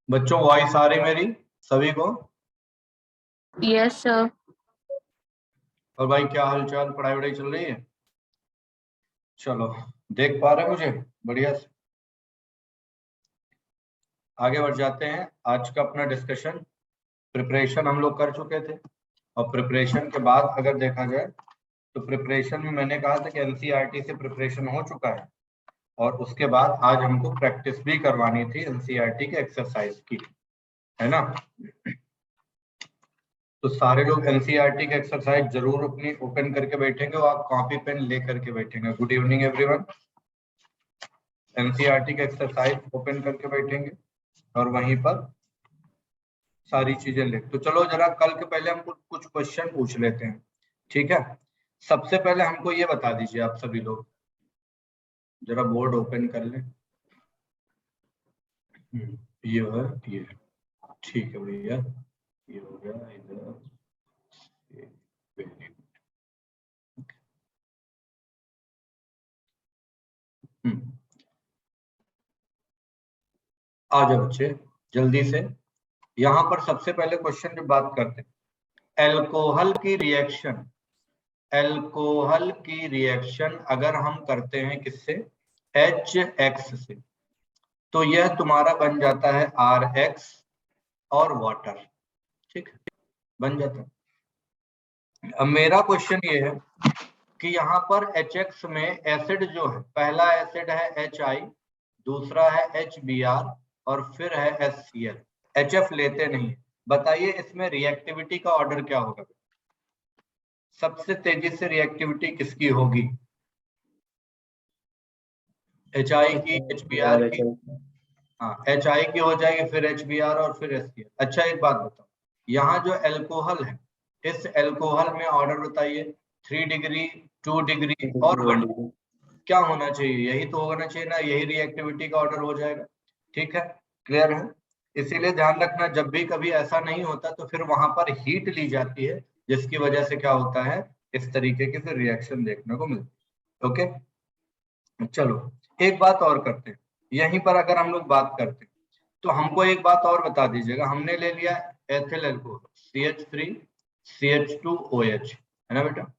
बच्चों वॉइस आ रही मेरी सभी को? Yes sir. और भाई क्या हाल चाल, पढ़ाई वढ़ाई चल रही है? चलो, देख पा रहे मुझे बढ़िया से? आगे बढ़ जाते हैं। आज का अपना डिस्कशन, प्रिपरेशन हम लोग कर चुके थे, और प्रिपरेशन के बाद अगर देखा जाए तो प्रिपरेशन में मैंने कहा था कि एनसीईआरटी से प्रिपरेशन हो चुका है, और उसके बाद आज हमको प्रैक्टिस भी करवानी थी एनसीईआरटी के एक्सरसाइज की, है ना? तो सारे लोग एनसीईआरटी का एक्सरसाइज जरूर अपनी ओपन करके बैठेंगे, और आप कॉपी पेन ले करके बैठेंगे। Good evening everyone. एनसीईआरटी का एक्सरसाइज ओपन करके बैठेंगे और वहीं पर सारी चीजें लिख। तो चलो जरा कल के पहले हम कुछ क्वेश्चन पूछ लेते हैं, ठीक है? सबसे पहले हमको ये बता दीजिए आप सभी लोग, जरा बोर्ड ओपन कर लें। ये है, ये ठीक है भैया, ये हो गया इधर। आ जाओ बच्चे जल्दी से। यहाँ पर सबसे पहले क्वेश्चन जो बात करते हैं, एल्कोहल की रिएक्शन, एल्कोहल की रिएक्शन अगर हम करते हैं किससे? HX से, तो यह तुम्हारा बन जाता है RX और वाटर, ठीक है, बन जाता है। अब मेरा क्वेश्चन ये है कि यहाँ पर HX में एसिड जो है, पहला एसिड है HI, दूसरा है HBr और फिर है HCl। HF लेते नहीं। बताइए इसमें रिएक्टिविटी का ऑर्डर क्या होगा? सबसे तेजी से रिएक्टिविटी किसकी होगी? HI की, HBr की? हाँ, HI की हो जाएगी, फिर HBr और फिर HCl। अच्छा एक बात बताओ, यहाँ जो एल्कोहल है, इस एल्कोहल में ऑर्डर बताइए। 3 डिग्री, 2 डिग्री और 1 डिग्री। क्या होना चाहिए? यही तो होना चाहिए ना, यही रिएक्टिविटी का ऑर्डर हो जाएगा। ठीक है, क्लियर है? इसीलिए ध्यान रखना, जब भी कभी ऐसा नहीं होता तो फिर वहां पर हीट ली जाती है, जिसकी वजह से क्या होता है, इस तरीके की फिर रिएक्शन देखने को मिलती है। ओके, चलो एक बात और करते हैं। यहीं पर अगर हम लोग बात करते हैं तो हमको एक बात और बता दीजिएगा। हमने ले लिया एथिल अल्कोहल CH3 CH2OH, है ना बेटा?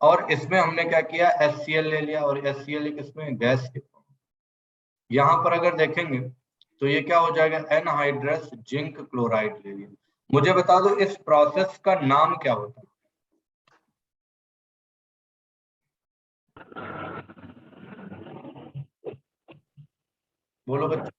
और इसमें हमने क्या किया, HCl ले लिया, और HCl एक इसमें गैस के। यहाँ पर अगर देखेंगे तो ये क्या हो जाएगा, एनहाइड्रस जिंक क्लोराइड ले लिया। मुझे बता दो इस प्रोसेस का नाम क्या होता है? बोलो बच्चे।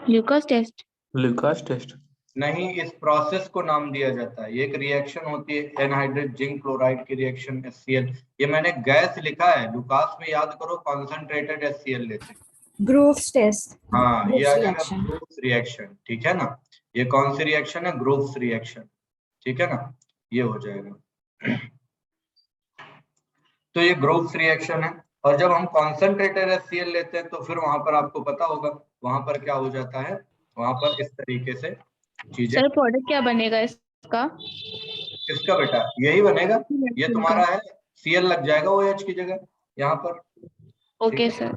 Lucas test. Lucas test. नहीं, इस प्रोसेस को नाम दिया जाता है। ये एक रिएक्शन होती है एनहाइड्रस जिंक क्लोराइड की रिएक्शन HCl। ये मैंने गैस लिखा है, लुकास में याद करो कॉन्सेंट्रेटेड HCl लेते हैं। Groves test. हाँ, ये आ जाएगा ग्रोव्स रिएक्शन, ठीक है ना? ये कौन सी रिएक्शन है? ग्रोव्स रिएक्शन, ठीक है ना? ये हो जाएगा। तो ये ग्रोव्स रिएक्शन है। और जब हम कॉन्सेंट्रेटेड HCl लेते हैं तो फिर वहां पर आपको पता होगा वहां पर क्या हो जाता है, वहां पर इस तरीके से चीजें। सर प्रोडक्ट क्या बनेगा इसका? किसका बेटा? यही बनेगा, ये तुम्हारा है, Cl लग जाएगा OH की जगह यहाँ पर। Okay sir.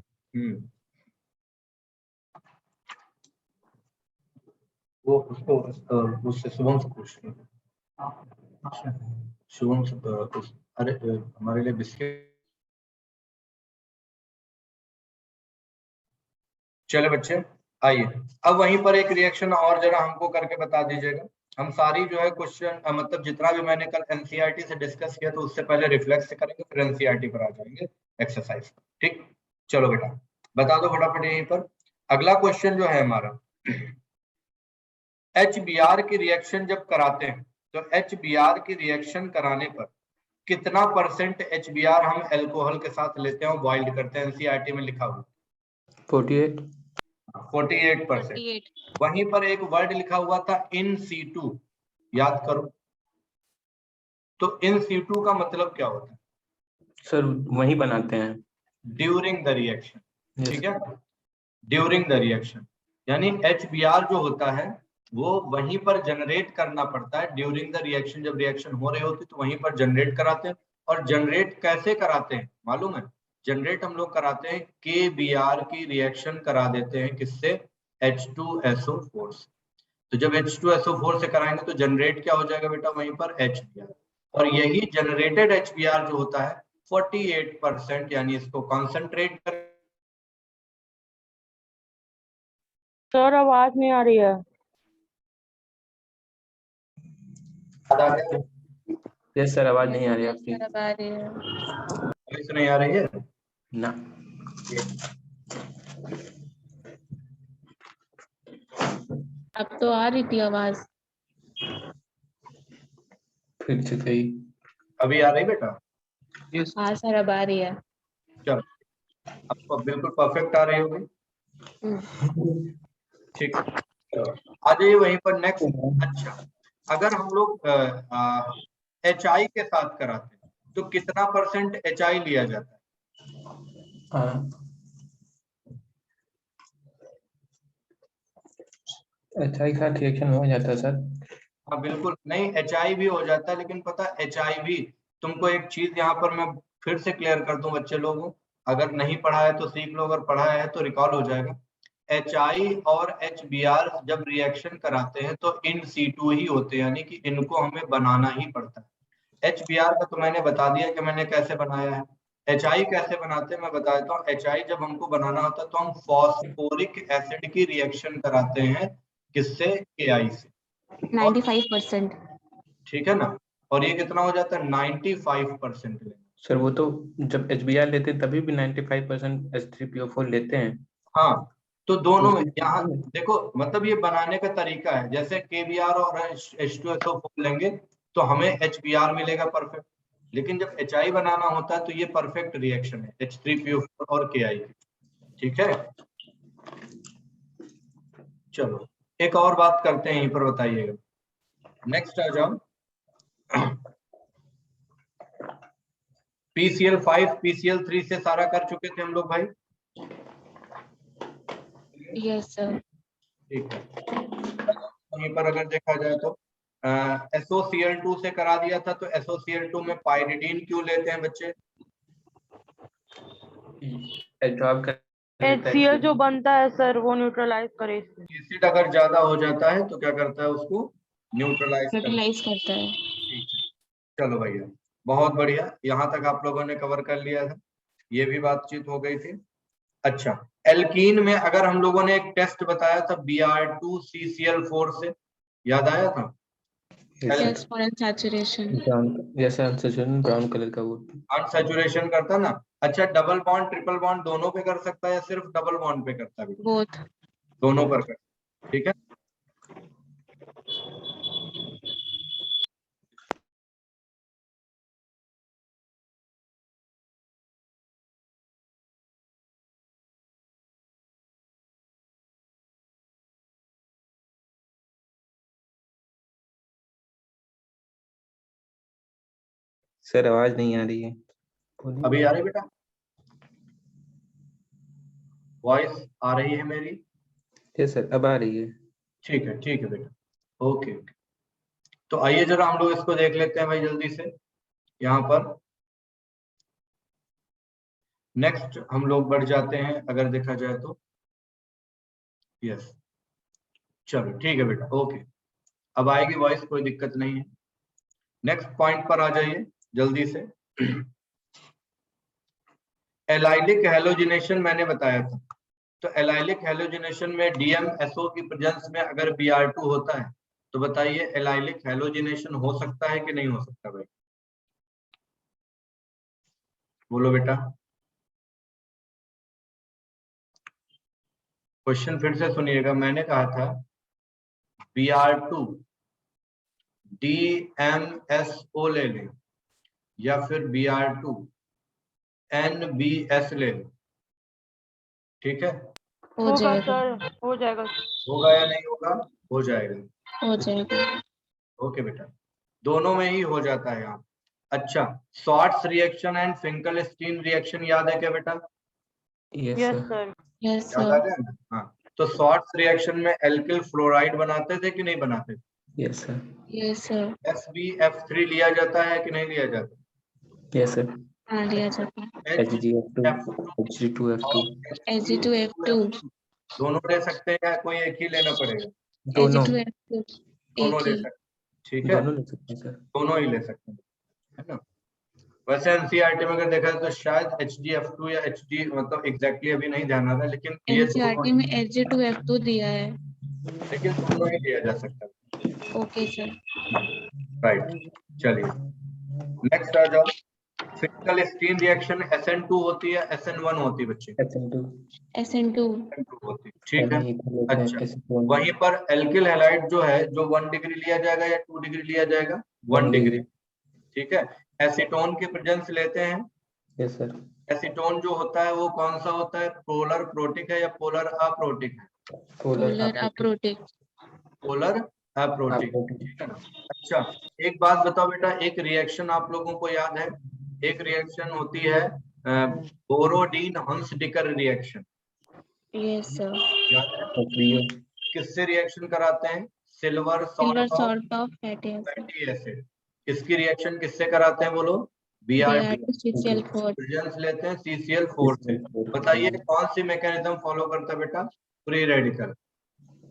वो उसको उससे शुभम से पूछ लो। शुभम से अरे हमारे लिए बिस्किट। चले बच्चे आइए, अब वहीं पर एक रिएक्शन और जरा हमको करके बता दीजिएगा। हम सारी जो है क्वेश्चन मतलब जितना भी मैंने कल एनसीईआरटी से डिस्कस किया तो उससे पहले रिफ्लेक्स से करेंगे, फिर एनसीईआरटी पर आ जाएंगे एक्सरसाइज। ठीक, चलो बेटा बता दो फटाफट यहीं पर। अगला क्वेश्चन जो है हमारा, HBr की रिएक्शन जब कराते हैं तो HBr की रिएक्शन कराने पर कितना % HBr हम एल्कोहल के साथ लेते हैं और बॉइल्ड करते हैं? एनसीईआरटी में लिखा हुआ 48। 48%। वहीं पर एक वर्ड लिखा हुआ था इन सीटू, याद करो। तो इन सीटू का मतलब क्या होता है? सर वही बनाते हैं ड्यूरिंग द रिएक्शन, Yes. ठीक है, ड्यूरिंग द रिएक्शन। यानी HBr जो होता है वो वहीं पर जनरेट करना पड़ता है ड्यूरिंग द रिएक्शन। जब रिएक्शन हो रही होती तो वहीं पर जनरेट कराते हैं। और जनरेट कैसे कराते हैं मालूम है? जनरेट हम लोग कराते हैं KBr की रिएक्शन करा देते हैं, किससे? H2SO4 से। तो जब H2SO4 से कराएंगे तो जनरेट क्या हो जाएगा बेटा वहीं पर HBr, और यही जनरेटेड HBr जो होता है 48%, यानी इसको कॉन्सेंट्रेट कर। सर आवाज नहीं आ रही है। यस सर, आवाज नहीं आ रही आपकी। सर अब आ रही है। इससे नहीं आ रही है ना। अब तो आ रही थी आवाज। फिर से गई। अभी आ रही बेटा? हाँ सर अब आ रही है। चलो, आपको बिल्कुल परफेक्ट आ रही होगी। ठीक, आ जाइए वहीं पर नेक्स्ट। अच्छा, अगर हम लोग HI के साथ कराते हैं तो कितना % HI लिया जाता है? हाँ, अच्छा ही साथ रिएक्शन हो जाता है सर। हाँ बिल्कुल, नहीं HI भी हो जाता है, लेकिन पता HI भी, तुमको एक चीज यहाँ पर मैं फिर से क्लियर कर दूं बच्चे लोगों, अगर नहीं पढ़ा है तो सीख लो, अगर पढ़ा है तो रिकॉल हो जाएगा। HI और HBr जब रिएक्शन कराते हैं तो इन situ ही होते हैं, यानी कि इनको हमें बनाना ही पड़ता है। HBr का तो मैंने बता दिया कि मैंने कैसे बनाया है। HI कैसे बनाते हैं मैं बता देता हूँ। HI जब हमको बनाना होता है तो हम फॉस्फोरिक एसिड की रिएक्शन कराते हैं, किससे? KI से। 95%। ठीक है ना, और ये कितना हो जाता है? 95% लेना। सर वो तो जब HBr लेते हैं तभी भी 95% H3PO4 लेते हैं। हाँ, तो दोनों में उसमें यहाँ देखो, मतलब ये बनाने का तरीका है, जैसे KBr और H2SO4 लेंगे तो हमें HBr मिलेगा परफेक्ट, लेकिन जब HI बनाना होता है तो ये परफेक्ट रिएक्शन है H3PO4 और KI की। ठीक है, चलो एक और बात करते हैं, यहीं पर बताइएगा। नेक्स्ट आ जाओ। PCl5 PCl3 से सारा कर चुके थे हम लोग भाई। Yes sir. ठीक है, वहीं पर अगर देखा जाए तो SOCl2 से करा दिया था, तो SOCl2 में पाइरिडीन क्यों लेते हैं बच्चे? एब्जॉर्ब कर लेता है HCl जो इसलिए। बनता है सर वो न्यूट्रलाइज करे इससे। एसिड अगर ज्यादा हो जाता है तो क्या करता है? उसको न्यूट्रलाइज करता है। यूटिलाइज करता है। ठीक है, चलो भैया बहुत बढ़िया, यहाँ तक आप लोगों ने कवर कर लिया था, ये भी बातचीत हो गई थी। अच्छा, एल्कीन में अगर हम लोगों ने एक टेस्ट बताया था Br2CCl4 से, याद आया था? Yes for saturation. जैसे अनसैचुरेटेड ब्राउन कलर का वो। अनसैचुरेशन करता ना। अच्छा, डबल बॉन्ड ट्रिपल बॉन्ड दोनों पे कर सकता है या सिर्फ डबल बॉन्ड पे करता है? बोथ। दोनों पर कर, ठीक है। सर आवाज नहीं आ रही है। अभी आ रही बेटा? वॉइस आ रही है मेरी? यस सर, अब आ रही है। ठीक है बेटा, ओके ओके। तो आइए जरा हम लोग इसको देख लेते हैं भाई जल्दी से। यहाँ पर नेक्स्ट हम लोग बढ़ जाते हैं अगर देखा जाए तो। यस, चलो ठीक है बेटा, ओके, अब आएगी वॉइस, कोई दिक्कत नहीं है। नेक्स्ट पॉइंट पर आ जाइए जल्दी से। एलाइलिक हैलोजिनेशन मैंने बताया था, तो एलाइलिक हैलोजिनेशन में DMSO की प्रेजेंस में अगर Br2 होता है तो बताइए एलाइलिक हैलोजिनेशन हो सकता है कि नहीं हो सकता भाई? बोलो बेटा, क्वेश्चन फिर से सुनिएगा। मैंने कहा था Br2 DMSO ले लें या फिर Br2 NBS ले लें, ठीक है? हो जाएगा। सर हो जाएगा। होगा या नहीं होगा? हो जाएगा। हो जाएगा। ओके बेटा, दोनों में ही हो जाता है यहाँ। अच्छा, shorts reaction and Finkel-Stein reaction याद है क्या बेटा? Yes yes sir. Sir. Yes याद आ सर। गया ना? हाँ, तो शॉर्ट्स रिएक्शन में एल्किल फ्लोराइड बनाते थे कि नहीं बनाते थे? Yes sir. Yes sir. SbF3 लिया जाता है कि नहीं लिया जाता? Yes sir. हाँ लिया जाता है। HgF2 HgF2 Hg2F2 Ag2F2 दोनों ले सकते हैं या कोई एक ही लेना पड़ेगा? दोनों Ag2F2 दोनों एक ले ही। सकते हैं, ठीक है, दोनों ले सकते हैं सर। दोनों ही ले सकते हैं, है ना। वैसे एनसीईआरटी में अगर देखा जाए तो शायद HgF2 या HD, मतलब एग्जैक्टली अभी नहीं ध्यान आ रहा, लेकिन ये दोनों, NCERT में Ag2F2 दिया है। लेकिन दोनों ही लिया जा सकता है। Okay sir. राइट, चलिए नेक्स्ट आ जाओ। फिजिकल स्टीन रिएक्शन SN2 होती है, SN1 होती है बच्चे? SN2 SN2। SN2 होती है, ठीक है। अच्छा, अच्छा वहीं पर एल्किल हैलाइड जो है, जो 1 डिग्री लिया जाएगा या 2 डिग्री लिया जाएगा? 1 डिग्री, ठीक है। एसीटोन की प्रेजेंस लेते हैं। Yes sir. एसीटोन जो होता है वो कौन सा होता है? पोलर प्रोटिक है या पोलर अप्रोटिक है? Polar aprotic. पोलर अप्रोटिक, ठीक है ना। अच्छा, एक बात बताओ बेटा, एक रिएक्शन आप लोगों को याद है, एक रिएक्शन होती है बोरोडीन हंसडिकर रिएक्शन, यस सर। याद है? किससे रिएक्शन कराते हैं? Silver silver salt of salt of fatty acid. Fatty acid. इसकी रिएक्शन किससे कराते हैं बोलो? Br2 Br2CCl4। प्रेजेंस लेते हैं CCl4 से। बताइए कौन सी मैकेनिज्म फॉलो करता है बेटा? Free radical.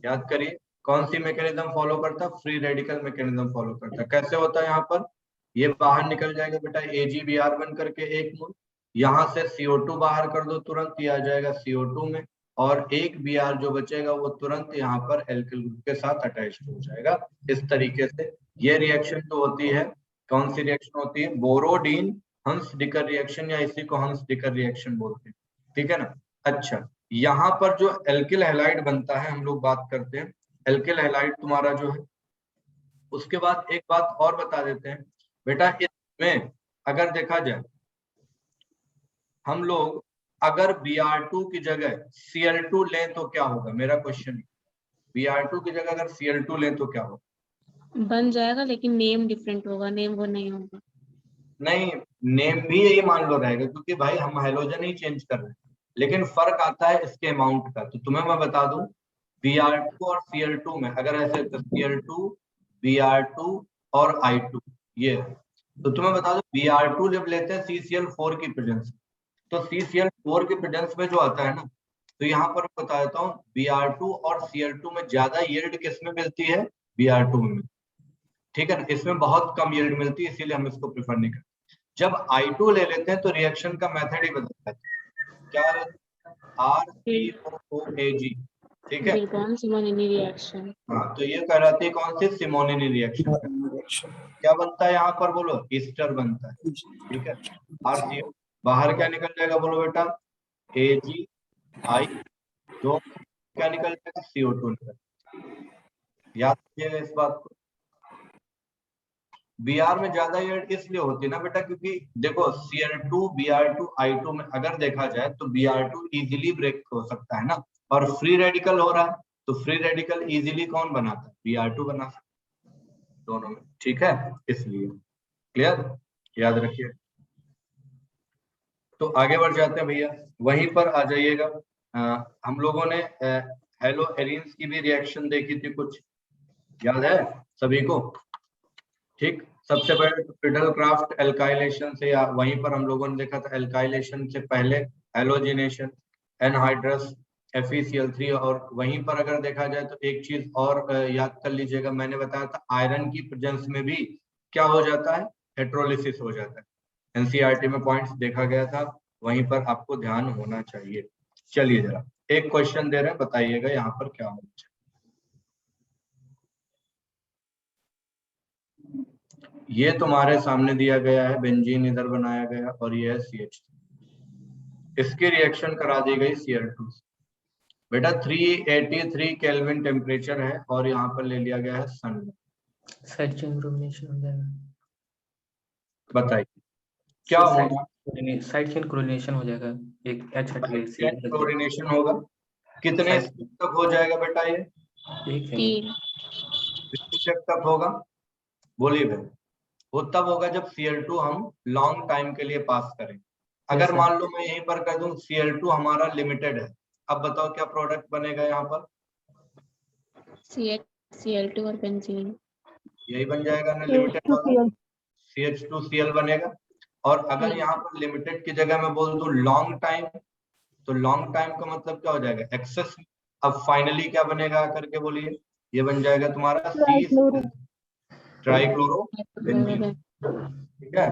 याद करिए, कौन सी मैकेनिज्म फॉलो करता है? फ्री रेडिकल मैकेनिज्म फॉलो करता है। कैसे होता है? यहाँ पर ये बाहर निकल जाएगा बेटा AgBr बन करके 1 मोल, यहाँ से CO2 बाहर कर दो तुरंत, ये आ जाएगा CO2 में, और एक Br जो बचेगा वो तुरंत यहाँ पर एल्किल ग्रुप के साथ अटैच हो जाएगा। इस तरीके से ये रिएक्शन जो होती है, कौन सी रिएक्शन होती है? बोरोडीन हंस-डिकर रिएक्शन, या इसी को हंस-डिकर रिएक्शन बोलते हैं, ठीक है ना। अच्छा, यहाँ पर जो एल्किल हैलाइड बनता है, हम लोग बात करते हैं एल्किल हैलाइड तुम्हारा जो है। उसके बाद एक बात और बता देते हैं बेटा, इसमें अगर देखा जाए, हम लोग अगर Br2 की जगह Cl2 लें तो क्या होगा? मेरा क्वेश्चन, Br2 की जगह अगर Cl2 लें तो क्या होगा? बन जाएगा, लेकिन नेम डिफरेंट होगा, नेम वो नहीं होगा। नहीं, नेम भी यही मान लो रहेगा, क्योंकि भाई हम हाइड्रोजन ही चेंज कर रहे हैं, लेकिन फर्क आता है इसके अमाउंट का। तो तुम्हें मैं बता दूं, Br2 और Cl2 में अगर ऐसे Cl2, Br2 और I2, ये है, तो तुम्हें बता दो Br2 जब लेते हैं CCl4 की प्रेजेंस, तो CCl4 की प्रेजेंस में जो आता है ना, तो यहाँ पर बता देता हूँ, Br2 और Cl2 में ज्यादा यील्ड किसमें मिलती है? Br2 में, ठीक है ना। इसमें बहुत कम यील्ड मिलती है, इसीलिए हम इसको प्रेफर नहीं करते। जब I2 ले लेते हैं तो रिएक्शन का मेथड ही बदलता है, क्या RCOOAG, ठीक है। बिल्कुल सिमोनिनी रिएक्शन। हाँ, तो ये कहलाती है कौन सी? Simonini reaction. क्या बनता है यहाँ पर बोलो? ईस्टर बनता है, ठीक है। RCO बाहर क्या निकल जाएगा बोलो बेटा? AgI, दो क्या निकल जाएगा? CO2 निकल। याद रखिएगा इस बात को। Br में ज्यादा यील्ड इसलिए होती है ना बेटा, क्योंकि देखो Cl2, Br2, I2 में अगर देखा जाए तो Br2 इजीली ब्रेक हो सकता है ना, और फ्री रेडिकल हो रहा है, तो फ्री रेडिकल इजीली कौन बनाता है? Br2 बना सकता है दोनों में, ठीक है, इसलिए। क्लियर, याद रखिए। तो आगे बढ़ जाते हैं भैया, वहीं पर आ जाइएगा। हम लोगों ने हेलो एरिन्स की भी रिएक्शन देखी थी, कुछ याद है सभी को? ठीक, सबसे पहले क्रिडलक्राफ्ट एल्काइलेशन से, या वहीं पर हम लोगों ने देखा था एल्काइलेशन से पहले हैलोजिनेशन, एनहाइड्रस FeCl3, और वहीं पर अगर देखा जाए तो एक चीज और याद कर लीजिएगा, मैंने बताया था आयरन की प्रेजेंस में भी क्या हो जाता है? हेट्रोलिसिस हो जाता है। एनसीईआरटी में पॉइंट्स देखा गया था, वहीं पर आपको ध्यान होना चाहिए। चलिए जरा एक क्वेश्चन दे रहे हैं, बताइएगा यहाँ पर क्या होना चाहिए। ये तुम्हारे सामने दिया गया है, बेंजीन इधर बनाया गया, और ये है CH, इसकी रिएक्शन करा दी गई Cl2 से। बेटा 383 केल्विन टेम्परेचर है, और यहाँ पर ले लिया गया है सन। साइड चेन क्लोरीनेशन हो जाएगा। बताइए क्या होगा? साइड चेन क्लोरीनेशन हो जाएगा, एक H हट गई, क्लोरीनेशन होगा, कितने स्टेप तक हो जाएगा बेटा ये? 3 स्टेप तक होगा, बोलिए भाई। वो तब होगा जब Cl2 हम लॉन्ग टाइम के लिए पास करें। अगर मान लो मैं यहीं पर कर दूं Cl2 हमारा लिमिटेड है, अब बताओ क्या प्रोडक्ट बनेगा यहाँ पर? Cl2 और बेंजीन, यही बन जाएगा ना लिमिटेड वाला, CH2Cl बनेगा। और अगर यहाँ पर लिमिटेड की जगह मैं बोल दूं लॉन्ग टाइम, तो लॉन्ग टाइम का मतलब क्या हो जाएगा? एक्सेस अब फाइनली क्या बनेगा करके बोलिए, ये बन जाएगा तुम्हारा ट्राइक्लोरो बेंजीन, ठीक है,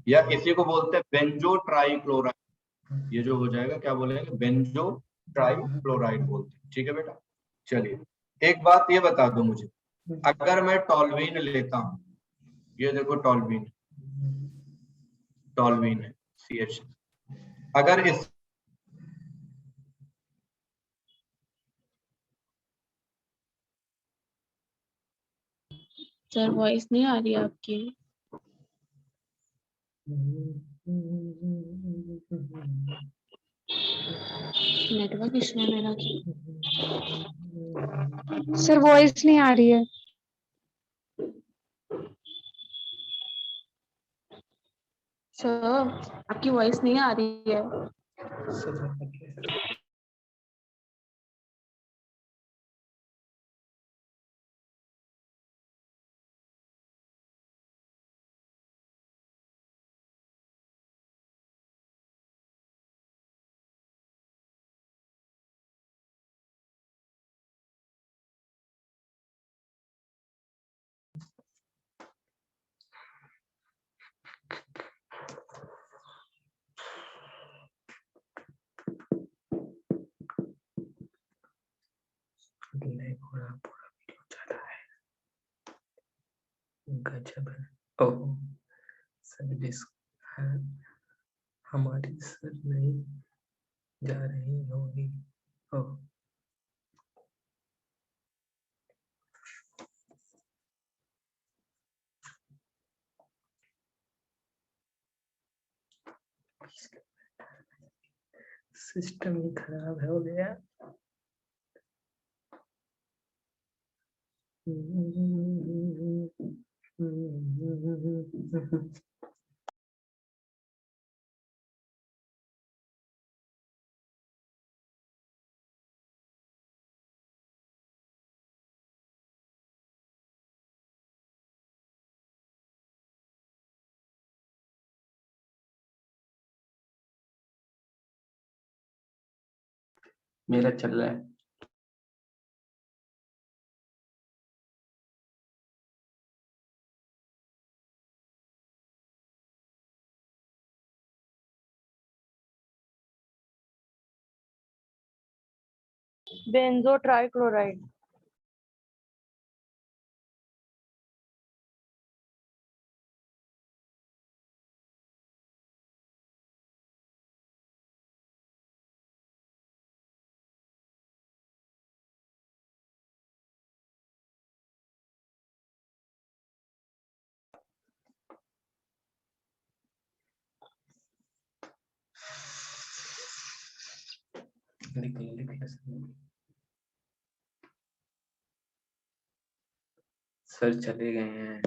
या इसी को बोलते हैं बेंजो ट्राइक्लोराइड। ये जो हो जाएगा क्या बोलेंगे, बेंजो ट्राइक्लोराइड बोलते हैं, ठीक है बेटा। चलिए एक बात ये बता दो मुझे, अगर मैं टॉल्वीन लेता हूं, ये देखो टॉल्वीन है CH, अगर इस सर वॉइस नहीं आ रही है आपकी, नेटवर्क इशू है मेरा की। सर वॉइस नहीं आ रही है। सर आपकी वॉइस नहीं आ रही है। पूरा वीडियो चला है, गजब है। ओह सर हमारी सर नहीं जा रही होगी। ओह सिस्टम ही खराब हो गया। मेरा चल रहा है। Banjo trichloride. सर चले गए हैं।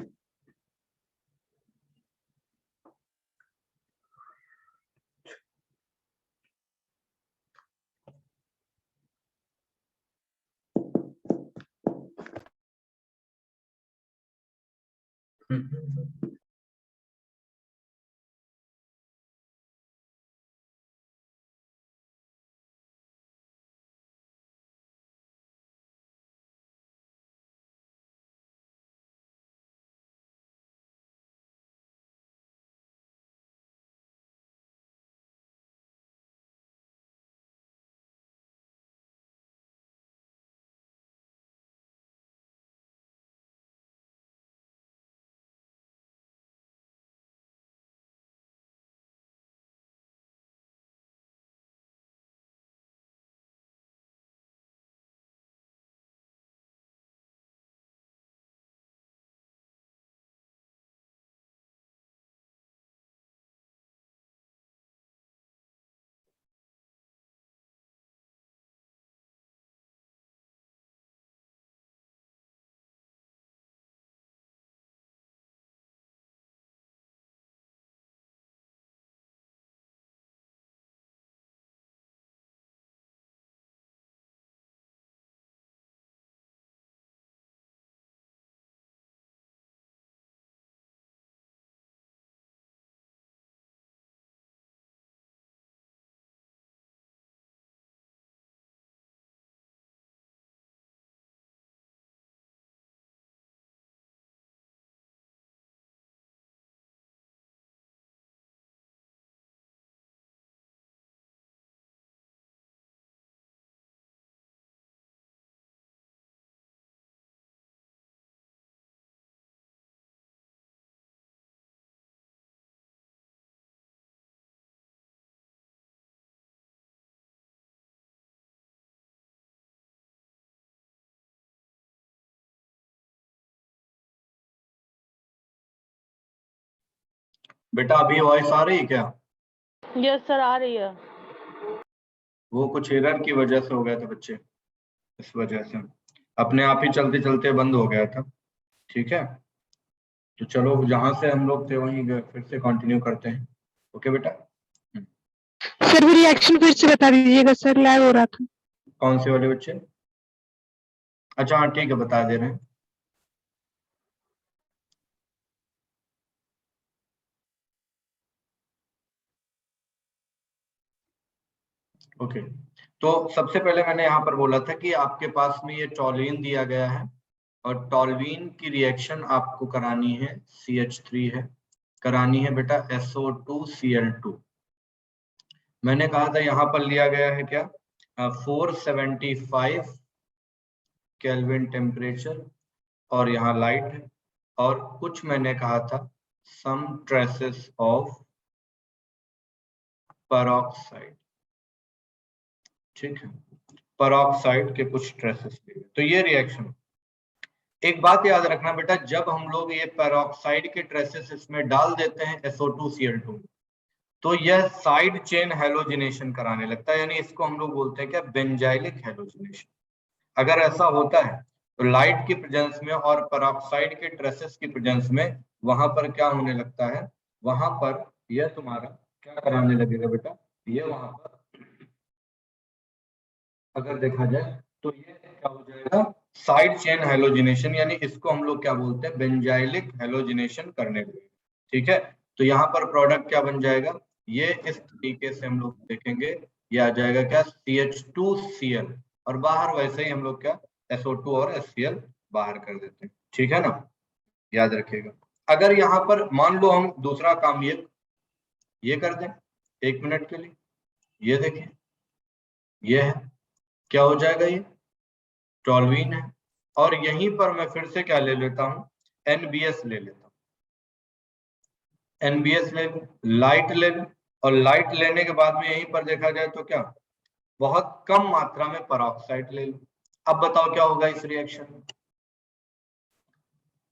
बेटा अभी वॉइस आ रही है क्या? यस सर, आ रही है। वो कुछ एरर की वजह से हो गए थे बच्चे, इस वजह से अपने आप ही चलते चलते बंद हो गया था। ठीक है, तो चलो जहां से हम लोग थे वहीं फिर से कंटिन्यू करते हैं। ओके बेटा। सर वो रिएक्शन फिर से बता दीजिएगा सर, लैग हो रहा था। कौन से वाले बच्चे? अच्छा हाँ ठीक है, बता दे रहे हैं। ओके, तो सबसे पहले मैंने यहाँ पर बोला था कि आपके पास में ये टॉल्यून दिया गया है और टॉल्यून की रिएक्शन आपको करानी है, CH3 है, करानी है बेटा SO2Cl2। मैंने कहा था यहाँ पर लिया गया है क्या, 475 केल्विन टेम्परेचर और यहाँ लाइट है, और कुछ मैंने कहा था सम ट्रेसेस ऑफ पेरोक्साइड। ठीक है, पेरोक्साइड के कुछ ट्रेसेस लिए, तो ये रिएक्शन। एक बात याद रखना बेटा, जब हम लोग ये पेरोक्साइड के ट्रेसेस इसमें डाल देते हैं SO2Cl2, तो यह साइड चेन हैलोजिनेशन कराने लगता है, यानी इसको हम लोग बोलते हैं क्या, बेंजाइलिक हैलोजिनेशन। अगर ऐसा होता है तो लाइट की प्रेजेंस में और पेरोक्साइड के ट्रेसेस की प्रेजेंस में वहां पर क्या होने लगता है, वहां पर यह तुम्हारा क्या कराने लगेगा बेटा, ये वहां पर अगर देखा जाए तो ये क्या हो जाएगा, साइड चेन हैलोजिनेशन, यानी इसको हम लोग क्या बोलते हैं, बेंजाइलिक हैलोजिनेशन करने लगेगा। ठीक है, तो यहाँ पर प्रोडक्ट क्या बन जाएगा, ये इस तरीके से हम लोग देखेंगे, ये आ जाएगा क्या, CH2Cl, और बाहर वैसे ही हम लोग क्या, SO2 और HCl बाहर कर देते हैं। ठीक है ना, याद रखिएगा। अगर यहाँ पर मान लो हम दूसरा काम ये कर दें 1 मिनट के लिए, ये देखिए, ये है, क्या हो जाएगा, ये टॉल्यून है, और यहीं पर मैं फिर से क्या ले लेता हूं, NBS ले लेता हूं, NBS ले लूं, लाइट ले लूं, और लाइट लेने के बाद में यहीं पर देखा जाए तो क्या, बहुत कम मात्रा में पेरोक्साइड ले लूं। अब बताओ क्या होगा इस रिएक्शन में,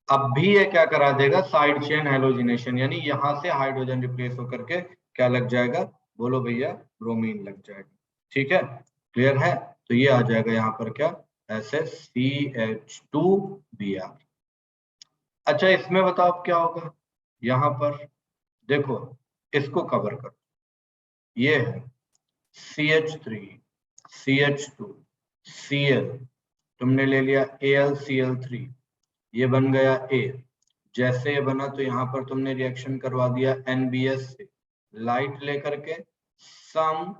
अब भी ये क्या करा देगा, साइड चेन हैलोजिनेशन, यानी यहां से हाइड्रोजन रिप्लेस होकर के क्या लग जाएगा, बोलो भैया, ब्रोमीन लग जाएगा। ठीक है, क्लियर है, तो ये आ जाएगा यहाँ पर क्या, SSCH2Br। अच्छा इसमें बताओ अब क्या होगा, यहाँ पर देखो, इसको कवर करो, ये है CH3 CH2 Cl, तुमने ले लिया AlCl3, ये बन गया A। जैसे ये बना तो यहाँ पर तुमने रिएक्शन करवा दिया NBS से, लाइट लेकर के सम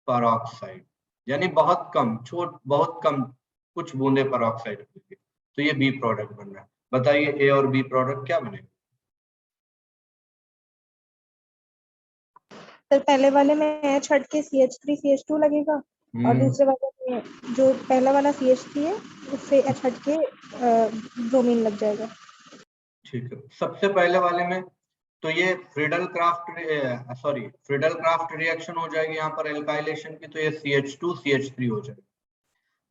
पेरोक्साइड, यानी बहुत कम, बहुत कम, कुछ बूंदे पेरोक्साइड, तो ये बी प्रोडक्ट बन रहा है। बताइए ए और बी प्रोडक्ट क्या बनेगा? सर पहले वाले में H हट के CH3 CH2 लगेगा, और दूसरे वाले में जो पहला वाला CH3 है उससे H हट के ब्रोमीन लग जाएगा। ठीक है, सबसे पहले वाले में तो ये फ्रीडल क्राफ्ट रिएक्शन हो जाएगी यहाँ पर एल्काइलेशन की, तो ये CH2 CH3 हो जाएगा।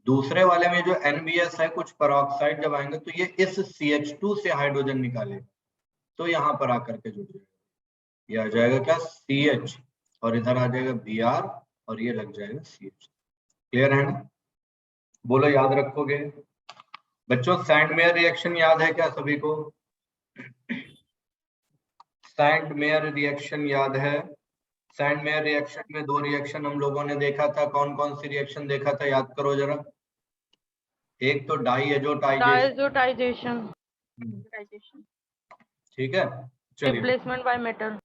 दूसरे वाले में जो NBS है, कुछ पेरोक्साइड जब आएंगे तो ये इस CH2 से हाइड्रोजन निकालेगा, तो यहाँ पर आकर के जुड़ जाएगा, ये आ जाएगा क्या, CH, और इधर आ जाएगा Br, और ये लग जाएगा CH। क्लियर है ना, बोलो याद रखोगे बच्चों? सैंडमेयर रिएक्शन याद है क्या सभी को? सैंडमेयर रिएक्शन याद है? सैंडमेयर रिएक्शन में 2 रिएक्शन हम लोगों ने देखा था, कौन कौन सी रिएक्शन देखा था, याद करो जरा। एक तो डाइएजोटाइजेशन, ठीक है, चलिए, रिप्लेसमेंट बाय मेटल।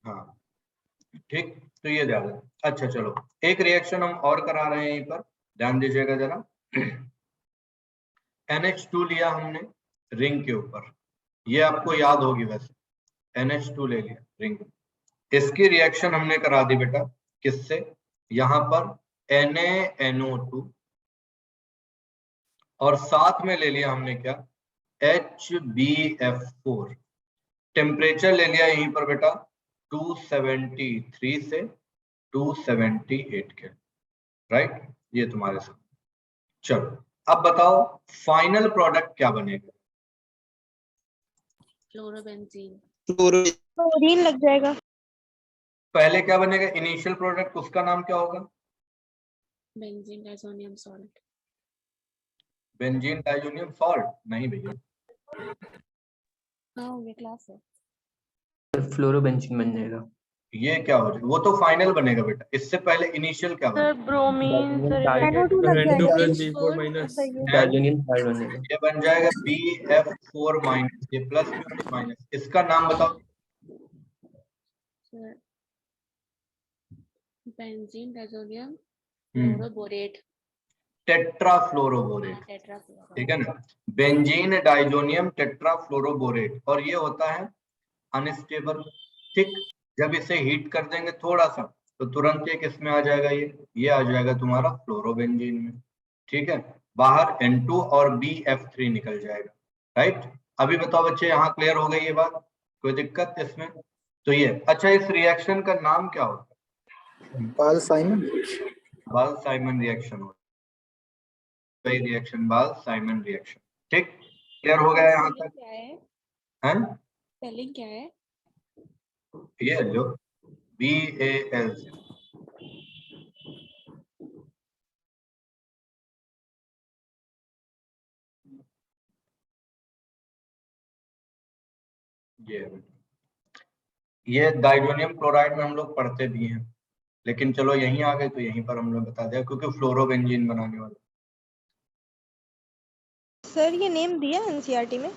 हाँ ठीक, तो ये ध्यान है। अच्छा चलो, एक रिएक्शन हम और करा रहे हैं यहीं पर, ध्यान दीजिएगा जरा। NH2 लिया हमने रिंग के ऊपर, ये आपको याद होगी वैसे, NH2 ले लिया रिंग, इसकी रिएक्शन हमने करा दी बेटा किससे, यहां पर NaNO2, और साथ में ले लिया हमने क्या, HbF4। टेम्परेचर ले लिया यहीं पर बेटा 273 से 278 के, राइट, ये तुम्हारे साथ। चलो अब बताओ फाइनल प्रोडक्ट क्या बनेगा? क्लोरोबेंजीन। क्लोरीन लग जाएगा। पहले क्या बनेगा इनिशियल प्रोडक्ट, उसका नाम क्या होगा? Benzene diazonium salt. Benzene diazonium salt नहीं भैया, हाँ हो गया क्लास है। फ्लोरोबेंजीन बन जाएगा। ये क्या हो जाएगा? वो तो फाइनल बनेगा बेटा, इससे पहले इनिशियल क्या सर बनेगा? ब्रोमीन सर NO2 लग N2 जाएगा। plus B4 minus। सही है। डाइजोनियम सॉल्ट बन जाएगा। ये बन जाएगा BF4 माइनस, ये प्लस में माइनस, इसका नाम बताओ। सर बेंजीन डाइजोनियम हम्म, फ्लोरोबोरेट। टेट्राफ्लोरोबोरेट, टेट्राफ्लोरो। ठीक है ना, बेंजीन डाइजोनियम टेट्राफ्लोरोबोरेट। और ये होता है अनस्टेबल, ठीक। जब इसे हीट कर देंगे थोड़ा सा तो तुरंत ये किस में आ जाएगा, ये आ जाएगा तुम्हारा फ्लोरोबेंजीन में, ठीक है। बाहर N2 और BF3 निकल जाएगा, राइट। अभी बताओ बच्चे, यहाँ क्लियर हो गई ये बात, कोई दिक्कत इसमें? तो ये अच्छा, इस रिएक्शन का नाम क्या होता है? बाल-साइमन रिएक्शन होता है, रिएक्शन बाल-साइमन रिएक्शन, ठीक। क्लियर हो गया यहाँ तक? क्या है? हैं? स्पेलिंग क्या है? ये लो BAL से। ये डाइजोनियम क्लोराइड में हम लोग पढ़ते भी हैं, लेकिन चलो यहीं आ गए तो यहीं पर हम लोग बता दिया, क्योंकि फ्लोरोबेंजीन बनाने वाला। सर ये नेम दिया NCERT में?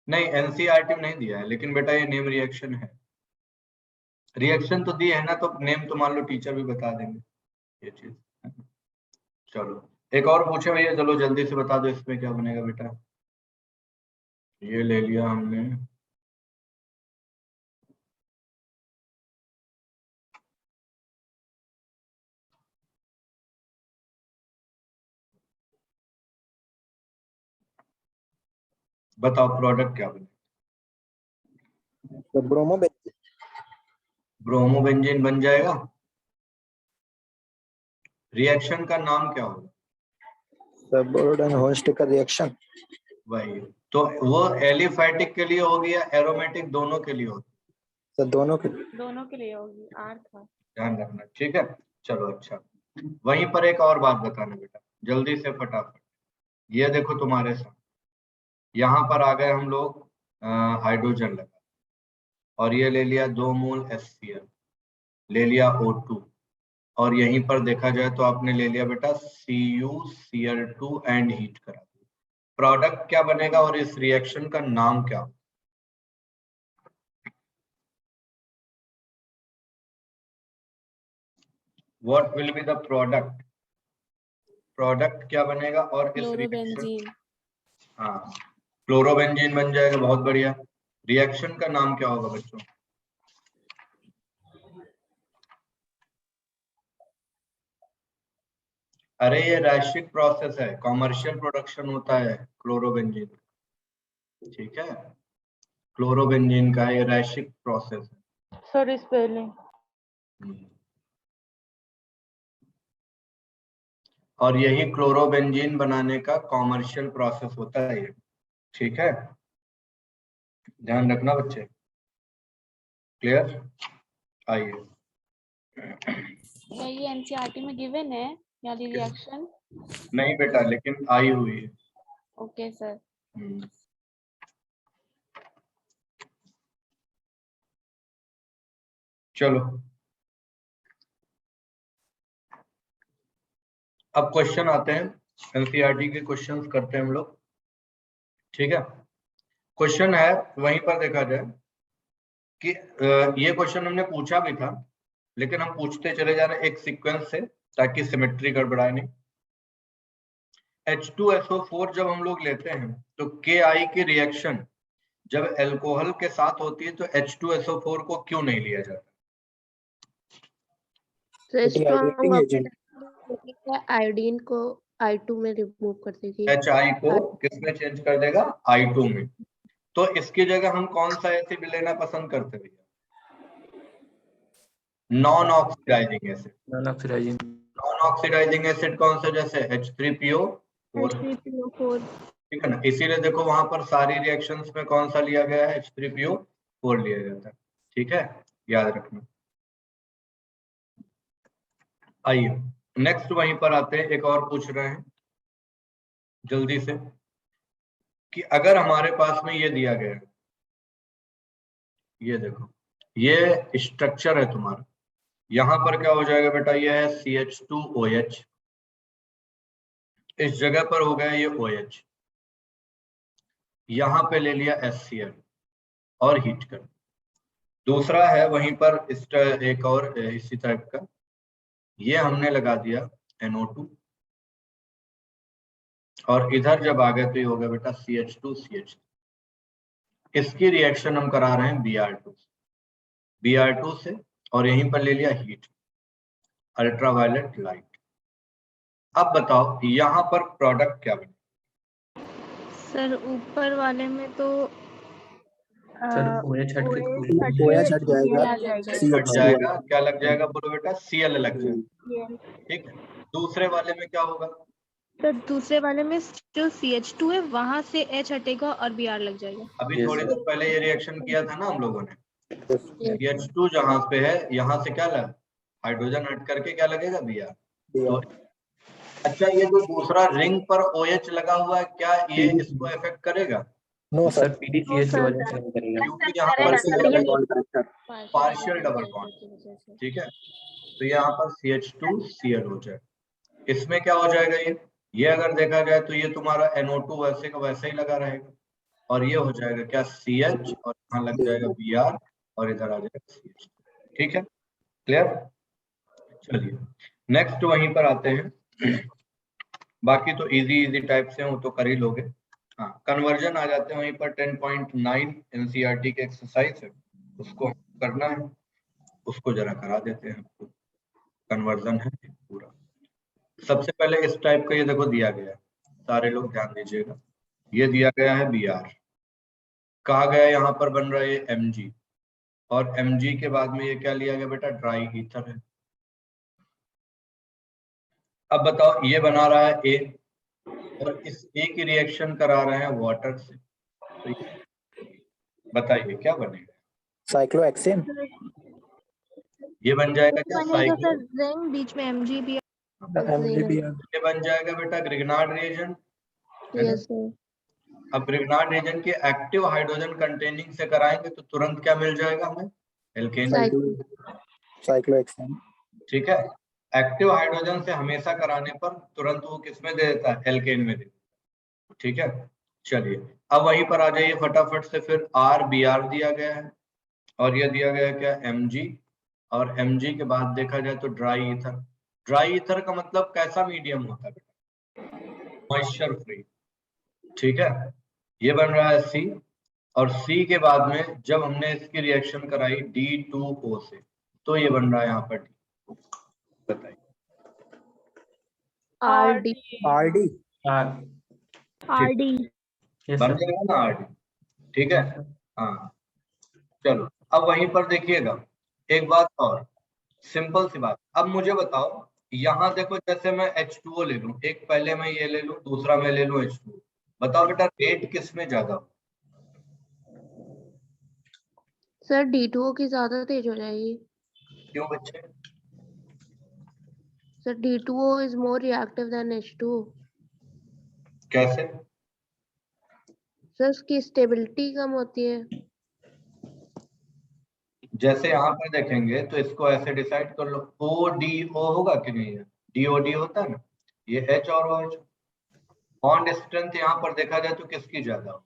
नहीं NCERT में नहीं दिया है, लेकिन बेटा ये नेम रिएक्शन है। रिएक्शन तो दी है ना, तो नेम तो मान लो टीचर भी बता देंगे ये चीज। चलो एक और पूछे भैया, चलो जल्दी से बता दो इसमें क्या बनेगा बेटा। ये ले लिया हमने, बताओ प्रोडक्ट क्या बनेगा? तो ब्रोमोबेंजीन बन जाएगा। रिएक्शन का नाम क्या होगा? सबोर्डन होस्ट का रिएक्शन। वही तो, वो एलिफैटिक के लिए होगी या एरोमेटिक, दोनों के लिए होगी? तो दोनों के लिए होगी। आर था। ध्यान रखना, ठीक है। चलो अच्छा, वहीं पर एक और बात बताना बेटा, जल्दी से फटाफट। ये देखो तुम्हारे साथ, यहाँ पर आ गए हम लोग हाइड्रोजन लगा, और ये ले लिया 2 मोल HCl, ले लिया O2, और यहीं पर देखा जाए तो आपने ले लिया बेटा CuCl2 एंड हीट करा। प्रोडक्ट क्या बनेगा और इस रिएक्शन का नाम क्या? What will be the product? Product क्या बनेगा और इस रिएक्शन? हाँ क्लोरोबेंजीन बन जाएगा, बहुत बढ़िया। रिएक्शन का नाम क्या होगा बच्चों? अरे ये रैशिक प्रोसेस है, कॉमर्शियल प्रोडक्शन होता है क्लोरोबेंजीन, ठीक है। क्लोरोबेंजीन का ये रैशिक प्रोसेस है। Sir spelling. और यही क्लोरोबेंजीन बनाने का कॉमर्शियल प्रोसेस होता है ये, ठीक है। ध्यान रखना बच्चे, क्लियर? आइए, क्या ये NCERT में गिवन है या रिएक्शन? नहीं बेटा, लेकिन आई हुई है। Okay sir. चलो अब क्वेश्चन आते हैं, NCERT के क्वेश्चंस करते हैं हम लोग, ठीक है। क्वेश्चन है, वहीं पर देखा जाए कि ये क्वेश्चन हमने पूछा भी था, लेकिन हम पूछते चले जा रहे एक सीक्वेंस से, ताकि सिमेट्री गड़बड़ाए नहीं। H2SO4 जब हम लोग लेते हैं तो Ki की रिएक्शन जब अल्कोहल के साथ होती है तो H2SO4 को क्यों नहीं लिया जाता? आयोडीन को I2 में रिमूव कर देगी। HI को किसमें चेंज कर देगा? I2 में। तो इसकी जगह हम कौन सा एसिड लेना पसंद करते भैया? Non oxidising acid. Non oxidising acid कौन सा? जैसे H3PO4, ठीक है ना। इसीलिए देखो वहां पर सारी रिएक्शंस में कौन सा लिया गया है? H3PO4। 4 लिया जाता है। ठीक है, याद रखना। आइए नेक्स्ट वहीं पर आते हैं, एक और पूछ रहे हैं जल्दी से कि अगर हमारे पास में ये दिया गया है, ये देखो ये स्ट्रक्चर है तुम्हारा, यहां पर क्या हो जाएगा बेटा, ये है CH2OH, इस जगह पर हो गया ये OH, यहां पे ले लिया HCl और हीट कर। दूसरा है वहीं पर एक और इसी टाइप का, ये हमने लगा दिया NO2 और इधर जब आ गए तो ये हो गया बेटा CH2CH। इसकी रिएक्शन हम करा रहे हैं Br2 से और यहीं पर ले लिया हीट, अल्ट्रावायलेट लाइट। अब बताओ यहाँ पर प्रोडक्ट क्या बने? सर ऊपर वाले में तो सर OH हट के OH हट जाएगा, हट जाएगा, क्या लग जाएगा बोलो बेटा, Cl लग जाएगा। ठीक है, दूसरे वाले में क्या होगा? सर दूसरे वाले में जो CH2 है वहां से H हटेगा और Br लग जाएगा। अभी थोड़ी देर पहले ये रिएक्शन किया था ना हम लोगों ने, CH2 जहां पे है यहाँ से क्या लगा, हाइड्रोजन हट करके क्या लगेगा Br। तो अच्छा ये जो दूसरा रिंग पर OH लगा हुआ है, क्या ये इसको इफेक्ट करेगा? नो सर सर, PDCH की वजह से नहीं करेगा, क्योंकि यहाँ पर पार्शियल डबल बॉन्ड। ठीक है, तो यहाँ पर CH2Cl हो जाए। इसमें क्या हो जाएगा, ये अगर देखा जाए तो ये तुम्हारा NO2 वैसे का वैसे ही लगा रहेगा और ये हो जाएगा क्या CH और यहाँ लग जाएगा Br और इधर आ जाएगा CH। ठीक है, क्लियर? चलिए नेक्स्ट वहीं पर आते हैं, बाकी तो इजी टाइप से वो तो कर ही लोगे। हाँ, कन्वर्जन आ जाते हैं वहीं पर। 10.9 NCERT के एक्सरसाइज है, उसको करना है, उसको जरा करा देते हैं। कन्वर्जन है पूरा। सबसे पहले इस टाइप का ये देखो दिया गया है, सारे लोग ध्यान दीजिएगा, ये दिया गया है Br, कहा गया यहाँ पर बन रहा है Mg और Mg के बाद में ये क्या लिया गया बेटा, ड्राई ईथर है। अब बताओ ये बना रहा है A और इस A की रिएक्शन करा रहे हैं वाटर से, तो बताइए क्या बनेगा? साइक्लोहेक्सेन, ये बन जाएगा क्या साइक्लो, रिंग बीच में MgBr। ये बन जाएगा बेटा ग्रिग्नार्ड रिएजेंट। Yes sir. अब ग्रिग्नार्ड रिएजेंट के एक्टिव हाइड्रोजन कंटेनिंग से कराएंगे तो तुरंत क्या मिल जाएगा हमें, एल्केन। साइक्लोहेक्सेन। ठीक है, एक्टिव हाइड्रोजन से हमेशा कराने पर तुरंत वो किसमें दे देता है, एल्केन में दे देता है। ठीक है, चलिए अब वहीं पर आ जाइए फटाफट से, फिर RBr दिया गया है और ये दिया गया है क्या Mg, और Mg के बाद देखा जाए तो ड्राई ईथर। ड्राई ईथर का मतलब कैसा मीडियम होता है बेटा, मॉइस्चर फ्री। ठीक है, ये बन रहा है C और C के बाद में जब हमने इसकी रिएक्शन कराई D2O से तो ये बन रहा है यहाँ पर D। बताइए RD बन जाएगा ना RD। ठीक है, हाँ चलो अब वहीं पर देखिएगा एक बात और, सिंपल सी बात। अब मुझे बताओ यहाँ देखो, जैसे मैं H2O ले लूं, एक पहले मैं ये ले लूं, दूसरा मैं ले लूं H2O, बताओ बेटा रेट किस में ज्यादा हो? सर D2O की ज्यादा तेज हो जाएगी। क्यों बच्चे? Sir D2O is more reactive than H2O। कैसे? सर उसकी स्टेबिलिटी कम होती है। जैसे यहाँ पर देखेंगे तो इसको ऐसे डिसाइड कर लो, ODO होगा कि नहीं है, DOD होता है ना, ये H और OH। बॉन्ड स्ट्रेंथ यहाँ पर देखा जाए तो किसकी ज्यादा हो,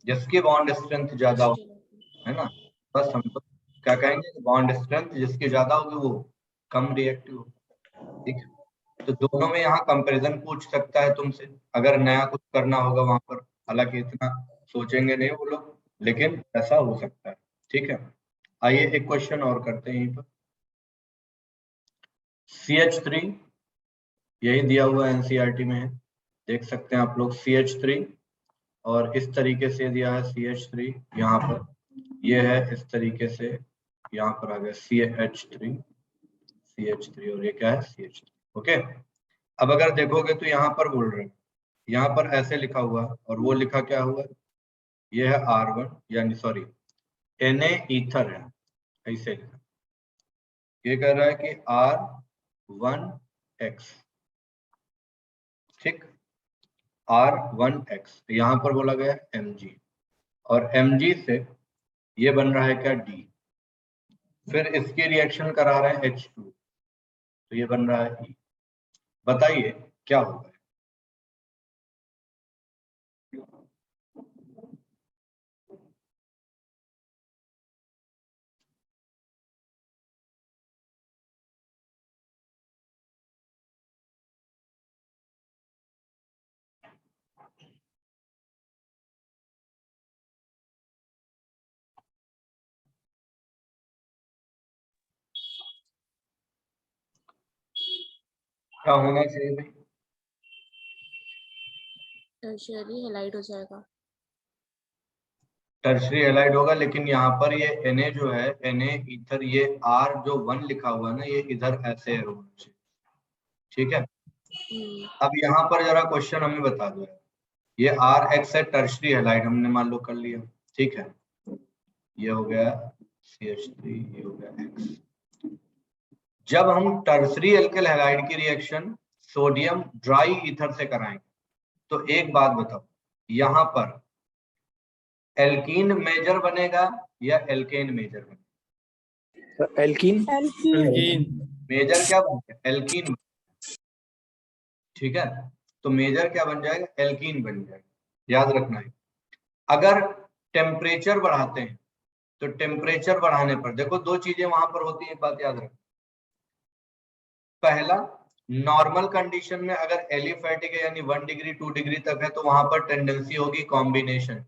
जिसकी बॉन्ड स्ट्रेंथ ज्यादा हो, है ना। बस हम तो क्या कहेंगे, बॉन्ड स्ट्रेंथ जिसकी ज्यादा होगी वो कम रिएक्टिव हो। ठीक है, तो दोनों में यहाँ कंपैरिजन पूछ सकता है तुमसे, अगर नया कुछ करना होगा वहां पर, हालांकि इतना सोचेंगे नहीं वो लोग, लेकिन ऐसा हो सकता है। ठीक है, आइए एक क्वेश्चन और करते हैं यहीं पर। CH3 यही दिया हुआ NCERT में है, देख सकते हैं आप लोग CH3, और इस तरीके से दिया है CH3 यहाँ पर, ये है इस तरीके से, यहाँ पर आ गया CH3 और ये क्या है CH3। ओके, अब अगर देखोगे तो यहाँ पर बोल रहे हैं, यहाँ पर ऐसे लिखा हुआ और वो लिखा क्या हुआ, ये है R1 यानी सॉरी Na ईथर है, ऐसे लिखा। ये कह रहा है कि R1X, ठीक, R1X, यहां पर बोला गया Mg, और Mg से ये बन रहा है क्या D, फिर इसकी रिएक्शन करा रहे हैं H2, तो ये बन रहा है E। बताइए क्या होगा? क्या होना चाहिए भाई? टर्शियरी हैलाइड हो जाएगा। टर्शरी हैलाइड होगा, लेकिन यहाँ पर ये Na जो है, Na ईथर, ये R जो 1 लिखा हुआ है ना, ये इधर ऐसे होना चाहिए, ठीक है। अब यहाँ पर जरा क्वेश्चन हमें बता दो, ये RX है, टर्शरी हैलाइड हमने मान लो कर लिया, ठीक है, ये हो गया CH3, ये हो गया X। जब हम टर्शरी एल्किल हैलाइड की रिएक्शन सोडियम ड्राई ईथर से कराएंगे, तो एक बात बताओ, यहाँ पर एल्कीन मेजर बनेगा या एल्केन मेजर बनेगा? एल्कीन। मेजर क्या बनेगा? एल्कीन, ठीक है। तो मेजर क्या बन जाएगा? एल्कीन बन जाएगा, याद रखना है। अगर टेम्परेचर बढ़ाते हैं, तो टेम्परेचर बढ़ाने पर देखो दो चीजें वहां पर होती है, बात याद रखना। पहला, नॉर्मल कंडीशन में अगर एलिफैटिक है यानी 1 डिग्री 2 डिग्री तक है, तो वहां पर टेंडेंसी होगी कॉम्बिनेशन,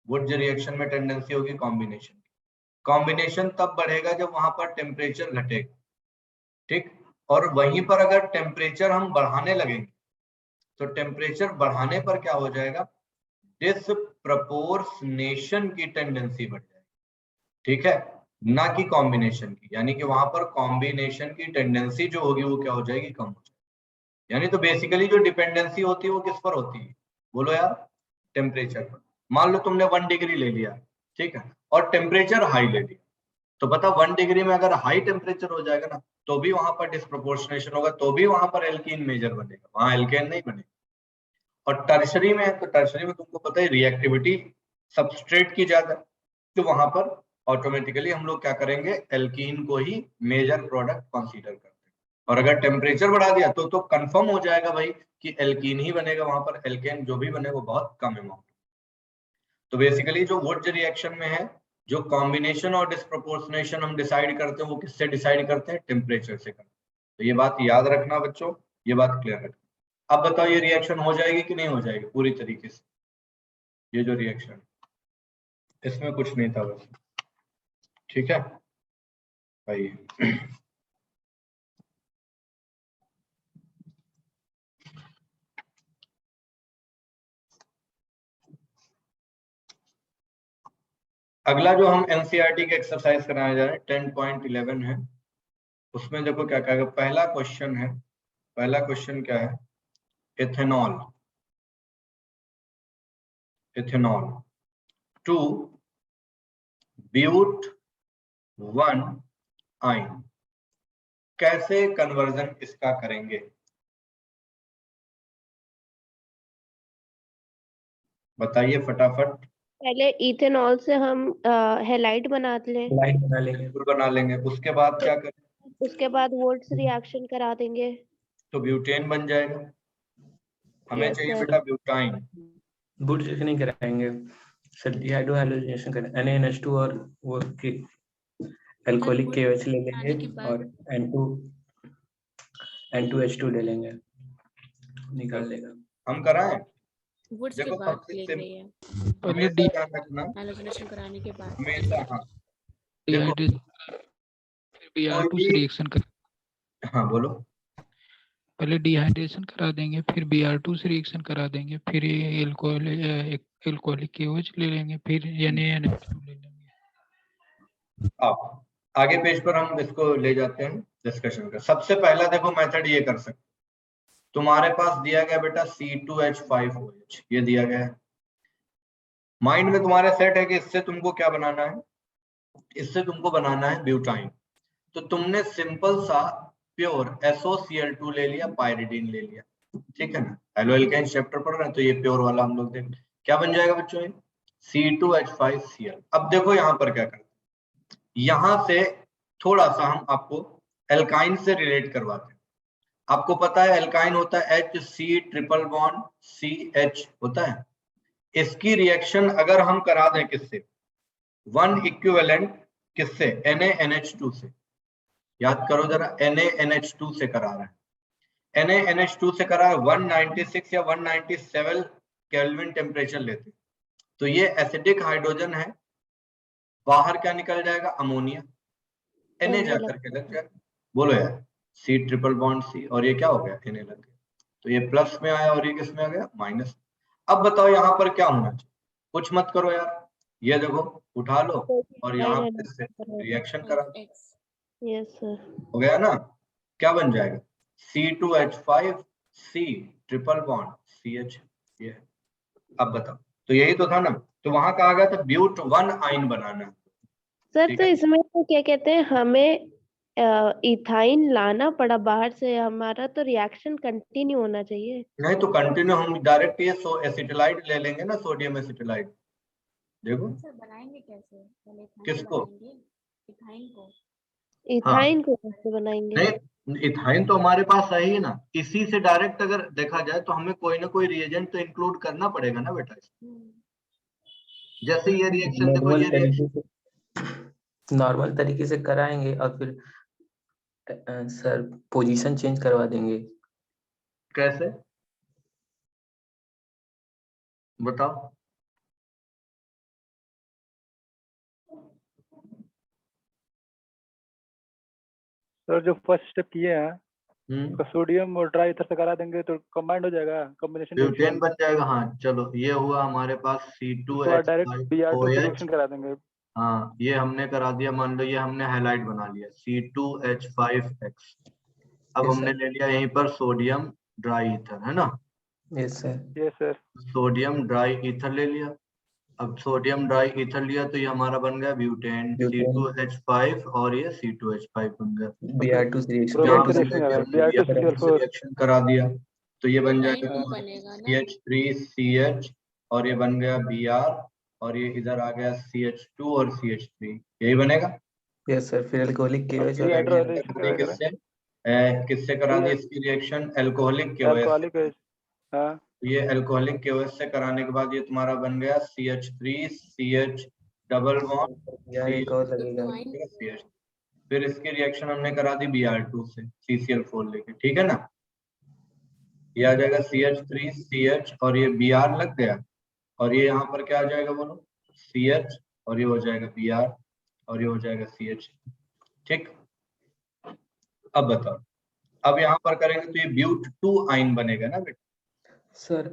वुड्स रिएक्शन में टेंडेंसी होगी कॉम्बिनेशन। कॉम्बिनेशन तब बढ़ेगा जब वहां पर टेम्परेचर घटेगा, ठीक। और वहीं पर अगर टेम्परेचर हम बढ़ाने लगेंगे, तो टेम्परेचर बढ़ाने पर क्या हो जाएगा? डिसप्रपोर्शनेशन की टेंडेंसी बढ़ जाएगी, ठीक है, ना कि कॉम्बिनेशन की। यानी कि वहां पर कॉम्बिनेशन की टेंडेंसी जो होगी वो क्या हो जाएगी? कम हो जाएगी। यानी तो बेसिकली जो डिपेंडेंसी होती है वो किस पर होती है? बोलो यार, टेम्परेचर पर। मान लो तुमने 1 डिग्री ले लिया, ठीक है, और टेम्परेचर हाई ले लिया, तो पता 1 डिग्री में अगर हाई टेम्परेचर हो जाएगा ना, तो भी वहां पर डिस्प्रोपोर्शनेशन होगा, तो भी वहां पर एल्कीन मेजर बनेगा, वहां एल्केन नहीं बनेगा। और टर्शरी में है, तो टर्शरी में तुमको पता है रिएक्टिविटी सबस्ट्रेट की ज्यादा, तो वहां पर ऑटोमेटिकली हम लोग क्या करेंगे? एल्कीन को ही मेजर प्रोडक्ट कंसीडर करते हैं। और अगर टेम्परेचर बढ़ा दिया तो कंफर्म हो जाएगा भाई कि एल्कीन ही बनेगा, वहां पर एल्केन जो भी बने वो बहुत कम अमाउंट। तो बेसिकली जो वुड्स रिएक्शन में है, जो कॉम्बिनेशन और डिस्प्रोपोर्शनेशन हम डिसाइड करते हैं, वो किससे डिसाइड करते हैं? टेम्परेचर से करते हैं। तो ये बात याद रखना बच्चों, ये बात क्लियर रखना। अब बताओ ये रिएक्शन हो जाएगी कि नहीं हो जाएगी पूरी तरीके से? ये जो रिएक्शन, इसमें कुछ नहीं था बस, ठीक है भाई। अगला जो हम एनसीईआरटी के एक्सरसाइज कराने जा रहे हैं 10.11 है, उसमें देखो क्या कहेगा। पहला क्वेश्चन है, पहला क्वेश्चन क्या है? इथेनॉल, इथेनॉल टू ब्यूट 1 आइन, कैसे कन्वर्जन इसका करेंगे? बताइए फटाफट। पहले इथेनॉल से हम हैलाइड बना लें, लाइन बना लेंगे। बना लेंगे, उसके बाद क्या करें? उसके बाद वोल्ट्स रिएक्शन करा देंगे, तो ब्यूटेन बन जाएगा। हमें Yes, चाहिए sir. बेटा ब्यूटाइन। बुट नहीं कराएंगे सर, डिहाइड्रो हैलोजिनेशन करें, NaNH2 और वो की अल्कोहलिक KOH ले लेंगे और N2H2 ले लेंगे, निकाल लेगा। हम कराएं? वुड्स के देखो बाद सबसे लेंगे सिंपल, ये पहले हमेशा ध्यान रखना, हैलोजिनेशन कराने के बाद। हमेशा। हाँ डिहाइड्रेशन, फिर Br2 से रिएक्शन कर, हाँ बोलो। पहले डिहाइड्रेशन करा देंगे, फिर Br2 से रिएक्शन करा देंगे, फिर ये एल्कोहलिक KOH ले लेंगे, फिर NaNH2 ले लेंगे। आप आगे पेज पर हम इसको ले जाते हैं डिस्कशन का। सबसे पहला देखो मेथड ये कर सकते, तुम्हारे पास दिया गया बेटा C2H5OH, ये दिया गया है। माइंड में तुम्हारे सेट है कि इससे तुमको क्या बनाना है? इससे तुमको बनाना है ब्यूटाइन। तो तुमने सिंपल सा प्योर SOCl2 ले लिया, पायरिडीन ले लिया, ठीक है ना। हेलो एल्केन चैप्टर पढ़ रहे हैं तो ये प्योर वाला हम लोग देख, क्या बन जाएगा बच्चों ये C2H5Cl। अब देखो यहाँ पर क्या करते हैं, यहाँ से थोड़ा सा हम आपको एल्काइन से रिलेट करवाते हैं। आपको पता है एल्काइन होता है HC ट्रिपल बॉन्ड CH होता है। इसकी रिएक्शन अगर हम करा दें किससे, वन इक्विवेलेंट किससे, NaNH2 से, याद करो जरा, NaNH2 से करा रहे हैं, NaNH2 से करा है 196 या 197 केल्विन टेम्परेचर लेते, तो ये एसिडिक हाइड्रोजन है, बाहर क्या निकल जाएगा, अमोनिया, Na जाकर के लग जाएगा। बोलो यार, C ट्रिपल बॉन्ड C, और ये क्या हो गया, Na लग गया, तो ये प्लस में आया और ये किस में आ गया, माइनस। अब बताओ यहाँ पर क्या होना चाहिए, कुछ मत करो यार, ये देखो उठा लो और यहाँ पर इससे रिएक्शन करा दो। Yes sir. हो गया ना, क्या बन जाएगा, C2H5C ट्रिपल बॉन्ड CH, ये। अब बताओ, तो यही तो था ना, तो वहां कहा गया था ब्यूट 1 आइन बनाना। सर ठीक तो है, इसमें तो क्या कहते हैं, हमें इथाइन लाना पड़ा बाहर से, हमारा तो रिएक्शन कंटिन्यू होना चाहिए। नहीं तो कंटिन्यू हम डायरेक्ट ये एसिटिलाइड ले लेंगे ना, सोडियम एसिटिलाइड। देखो सर बनाएंगे कैसे, पहले इथाइन किसको, बनाएंगे, इथाइन को। इथाइन को कैसे बनाएंगे? नहीं इथाइन तो हमारे पास है ही ना, इसी से डायरेक्ट अगर देखा जाए तो हमें कोई ना कोई रिएजेंट तो इंक्लूड करना पड़ेगा ना बेटा। जैसे ये रिएक्शन देखो, ये रिएक्शन नॉर्मल तरीके से कराएंगे और फिर सर पोजीशन चेंज करवा देंगे। कैसे बताओ, सर जो फर्स्ट स्टेप किए हैं तो सोडियम और ड्राई इथर से करा देंगे तो कंबाइंड हो जाएगा, कॉम्बिनेशन ब्यूटेन बन जाएगा। हाँ चलो, ये हुआ हमारे पास डायरेक्ट Br2 से C2H5OH। रिएक्शन करा देंगे। हाँ ये हमने करा दिया, मान लो ये हमने हाईलाइट बना लिया C2H5X। अब हमने ले लिया यहीं पर सोडियम ड्राई ईथर, है ना। Yes sir. Yes sir. Sodium dry ether ले लिया। अब सोडियम ड्राई ईथर लिया तो ये हमारा बन गया ब्यूटेन C2H5 और ये C2H5 बन गया। Br2 से रिएक्शन करा दिया तो ये बन जाएगा बनेगा ना, CH3CH और ये बन गया Br और ये इधर आ गया CH2 और CH3, यही बनेगा। Yes sir. फिर अल्कोहलिक KOH किससे करा दी इसकी रिएक्शन, अल्कोहलिक KOH। ये अल्कोहलिक KOH से कराने के बाद ये तुम्हारा बन गया CH3CH डबल बॉन्ड CH। फिर इसकी रिएक्शन हमने करा दी Br2 से CCl4 लेके, ठीक है ना। ये आ जाएगा CH3CH और ये Br लग गया और ये यहाँ पर क्या आ जाएगा बोलो, CH और ये हो जाएगा Br और ये हो जाएगा CH, ठीक। अब बताओ, अब यहाँ पर करेंगे तो ये ब्यूट 2 आइन बनेगा ना बेटा सर।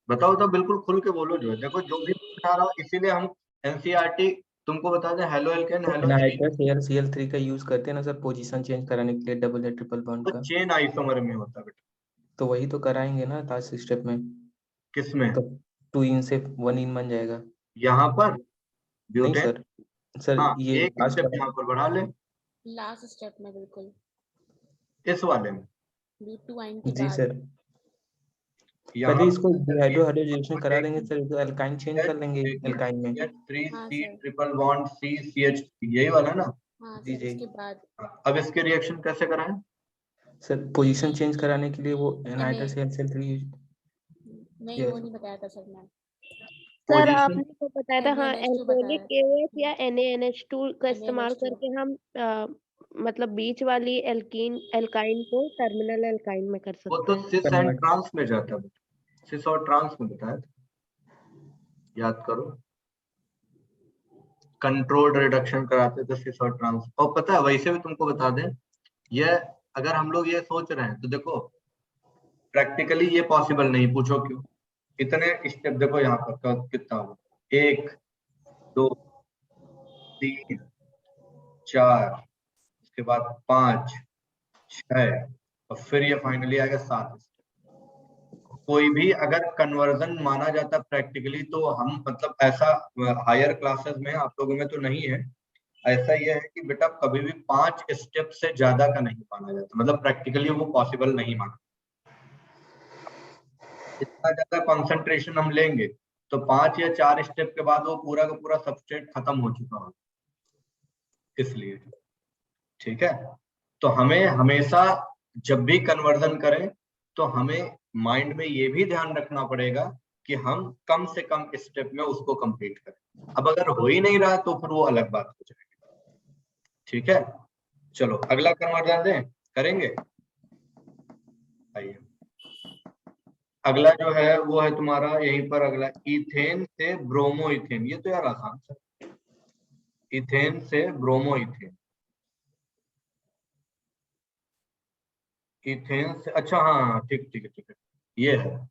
बताओ तो बिल्कुल खुल के बोलो, जो है देखो जो भी बता रहा हूँ, इसीलिए हम NCERT तुमको बता दें हेलो एल्केन हेलो Cl3 का यूज करते हैं ना सर, पोजीशन चेंज कराने के लिए डबल या ट्रिपल बॉन्ड का। चेन आइसोमर में होता है बेटा, तो वही तो कराएंगे ना लास्ट स्टेप में। किसमें, तो 2 इन से 1 इन बन जाएगा यहाँ पर नहीं सर। सर हाँ, ये एक स्टेप यहाँ पर बढ़ा ले, लास्ट स्टेप में बिल्कुल इस वाले में। B2 आइन के जी बाद सर। पहले इसको डिहाइड्रोजनेशन करा देंगे सर, तो अल्काइन चेंज कर लेंगे अल्काइन में। CH3C triple bond C CH, यही वाला ना। हाँ जी सर, जी। इसके बाद अब इसके रिएक्शन कैसे कराएं सर, पोजीशन चेंज कराने के लिए वो एनाइडर से Cl3 नहीं, वो नहीं बताया था सर मैंने। सर आपने तो बताया था, हाँ NaNH2 अल्कोहलिक बताया। KOH या NaNH2 का इस्तेमाल NaNH2 करके हम मतलब बीच वाली एल्काइन को टर्मिनल एल्काइन में कर सकते हैं। वो तो सिस एंड ट्रांस में जाता है, सिस और ट्रांस में बताया था, याद करो। कंट्रोल्ड रिडक्शन कराते थे सिस और ट्रांस। और पता है वैसे भी तुमको बता दें, ये अगर हम लोग ये सोच रहे हैं तो देखो प्रैक्टिकली ये पॉसिबल नहीं, पूछो क्यों। इतने स्टेप देखो यहाँ पर कितना होगा, 1 2 3 4, इसके बाद 5 6 और फिर ये फाइनली आएगा 7। कोई भी अगर कन्वर्जन माना जाता प्रैक्टिकली तो हम मतलब ऐसा हायर क्लासेस में आप लोगों में तो नहीं है, ऐसा ये है कि बेटा कभी भी 5 स्टेप से ज्यादा का नहीं माना जाता, मतलब प्रैक्टिकली वो पॉसिबल नहीं माना। इतना ज्यादा कंसंट्रेशन हम लेंगे तो 5 या 4 स्टेप के बाद वो पूरा का पूरा सबस्ट्रेट खत्म हो चुका होगा, इसलिए। ठीक है, तो हमें हमेशा जब भी कन्वर्जन करें तो हमें माइंड में ये भी ध्यान रखना पड़ेगा कि हम कम से कम स्टेप में उसको कंप्लीट करें। अब अगर हो ही नहीं रहा तो फिर वो अलग बात हो जाएगी। ठीक है, चलो अगला कन्वर्जन दें, करेंगे। आइए, अगला जो है वो है तुम्हारा यहीं पर अगला, इथेन से ब्रोमो इथेन। ये तो यार आसान सा, इथेन से ब्रोमो इथेन। इथेन से, अच्छा हाँ ठीक ठीक है ठीक है, ये है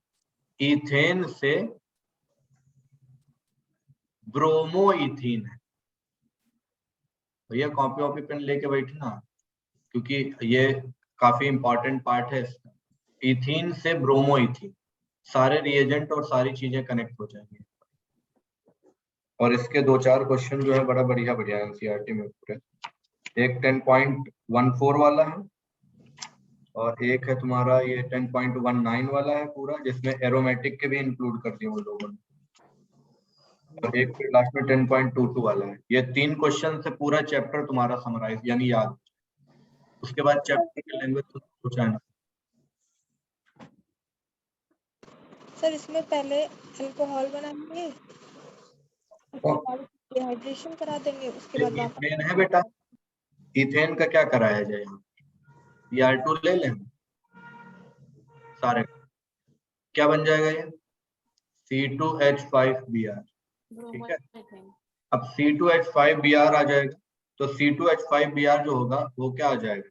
इथेन से ब्रोमो इथीन है। भैया कॉपी वॉपी पेन लेके बैठना, क्योंकि ये काफी इंपॉर्टेंट पार्ट है इसका। इथीन से ब्रोमो इथीन, सारे रिएजेंट और सारी चीजें कनेक्ट हो जाएंगी। और इसके 2-4 क्वेश्चन जो है बड़ा बढ़िया बढ़िया एनसीईआरटी में पूरे। एक 10.14 वाला है और एक है तुम्हारा ये 10.19 वाला है पूरा, जिसमें एरोमेटिक के भी इंक्लूड कर दिए उन लोगों ने, और एक फिर लास्ट में 10.22 वाला है। ये 3 क्वेश्चन से पूरा चैप्टर तुम्हारा समराइज यानी याद। उसके बाद चैप्टर की लैंग्वेज पूछा है ना सर, इसमें पहले अल्कोहल बनाएंगे, उसके बाद डिहाइड्रेशन करा देंगे, उसके बाद वापस इथेन है बेटा, इथेन का क्या कराया जाए यहाँ, Br2 ले लें सारे, क्या बन जाएगा ये C2H5Br। ठीक है, अब C2H5Br आ जाएगा, तो C2H5Br जो होगा वो क्या आ जाएगा,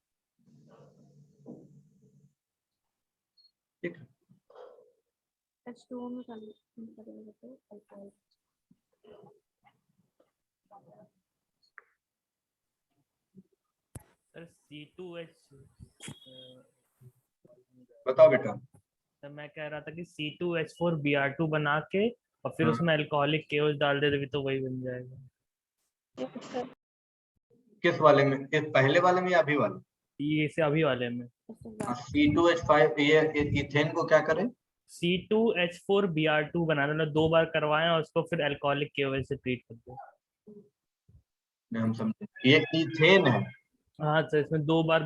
ठीक है। सर C2H, बताओ बेटा। सर मैं कह रहा था कि C2H4Br2 बना के और फिर उसमें अल्कोहलिक केओस डाल दे भी तो वही बन जाएगा। किस वाले में, किस पहले वाले में या अभी वाले? ये से अभी वाले में। C2H5, ये इथेन को क्या करें, C2H4Br2 बनाना, मतलब 2 बार करवाएं और उसको फिर अल्कोहलिक केओस से ट्रीट कर दो। हम समझे, ये इथेन है। हाँ सर, इसमें 2 बार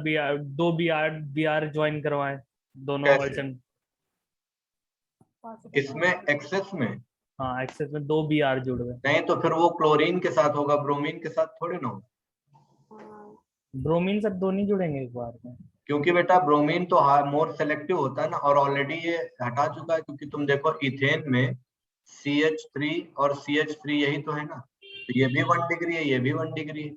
Br ज्वाइन करवाएं, दोनों वर्जन। इसमें एक्सेस में, हाँ एक्सेस में 2 Br जुड़ गए। नहीं तो फिर वो क्लोरीन के साथ होगा, ब्रोमीन के साथ थोड़े ना होगा। ब्रोमीन सब दोनों जुड़ेंगे एक बार में, क्योंकि बेटा ब्रोमीन तो मोर सेलेक्टिव होता है ना, और ऑलरेडी ये हटा चुका है। क्योंकि तुम देखो इथेन में CH3 और CH3 यही तो है ना, तो ये भी 1 डिग्री है, ये भी 1 डिग्री है।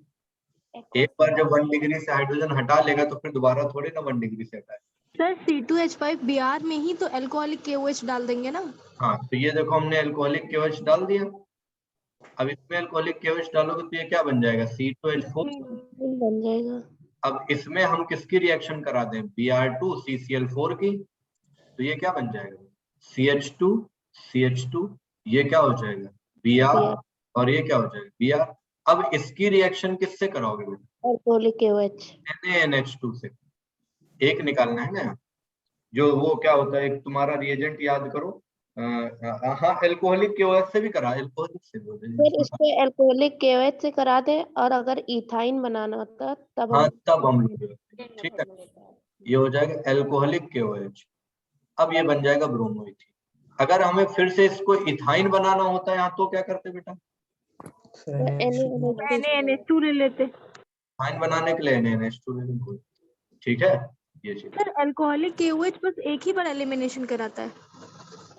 एक बार जब 1 डिग्री से हाइड्रोजन हटा लेगा तो फिर दोबारा थोड़े ना 1 डिग्री से हटाए। सर C2H5Br में ही तो अल्कोहलिक KOH डाल देंगे ना। हाँ, तो ये देखो हमने अल्कोहलिक KOH डाल दिया। अब इसमें अल्कोहलिक KOH डालोगे तो ये क्या बन जाएगा, C2H4 बन जाएगा। अब इसमें हम किसकी रिएक्शन करा दें, Br2 CCl4 की, तो ये क्या बन जाएगा, CH2 ये क्या हो जाएगा Br, और ये क्या हो जाएगा Br। अब इसकी रिएक्शन किससे कराओगे बेटा, अल्कोहलिक KOH, NaNH2 से। एक निकालना है ना, जो वो क्या होता है, एक तुम्हारा रिएजेंट याद करो, हाँ अल्कोहलिक KOH से भी करा, अल्कोहलिक से फिर इसको अल्कोहलिक KOH से करा दे, और अगर इथाइन बनाना होता तब हाँ तब हम लोग, ठीक है, ये हो जाएगा अल्कोहलिक KOH। अब ये बन जाएगा ब्रोमो इथीन। अगर हमें फिर से इसको इथाइन बनाना होता है यहाँ तो क्या करते बेटा, NaNH2 ले लेते। इथाइन बनाने के लिए NaNH2 ले लेंगे, ठीक है। ये चीज सर अल्कोहलिक KOH बस एक ही बार एलिमिनेशन कराता है।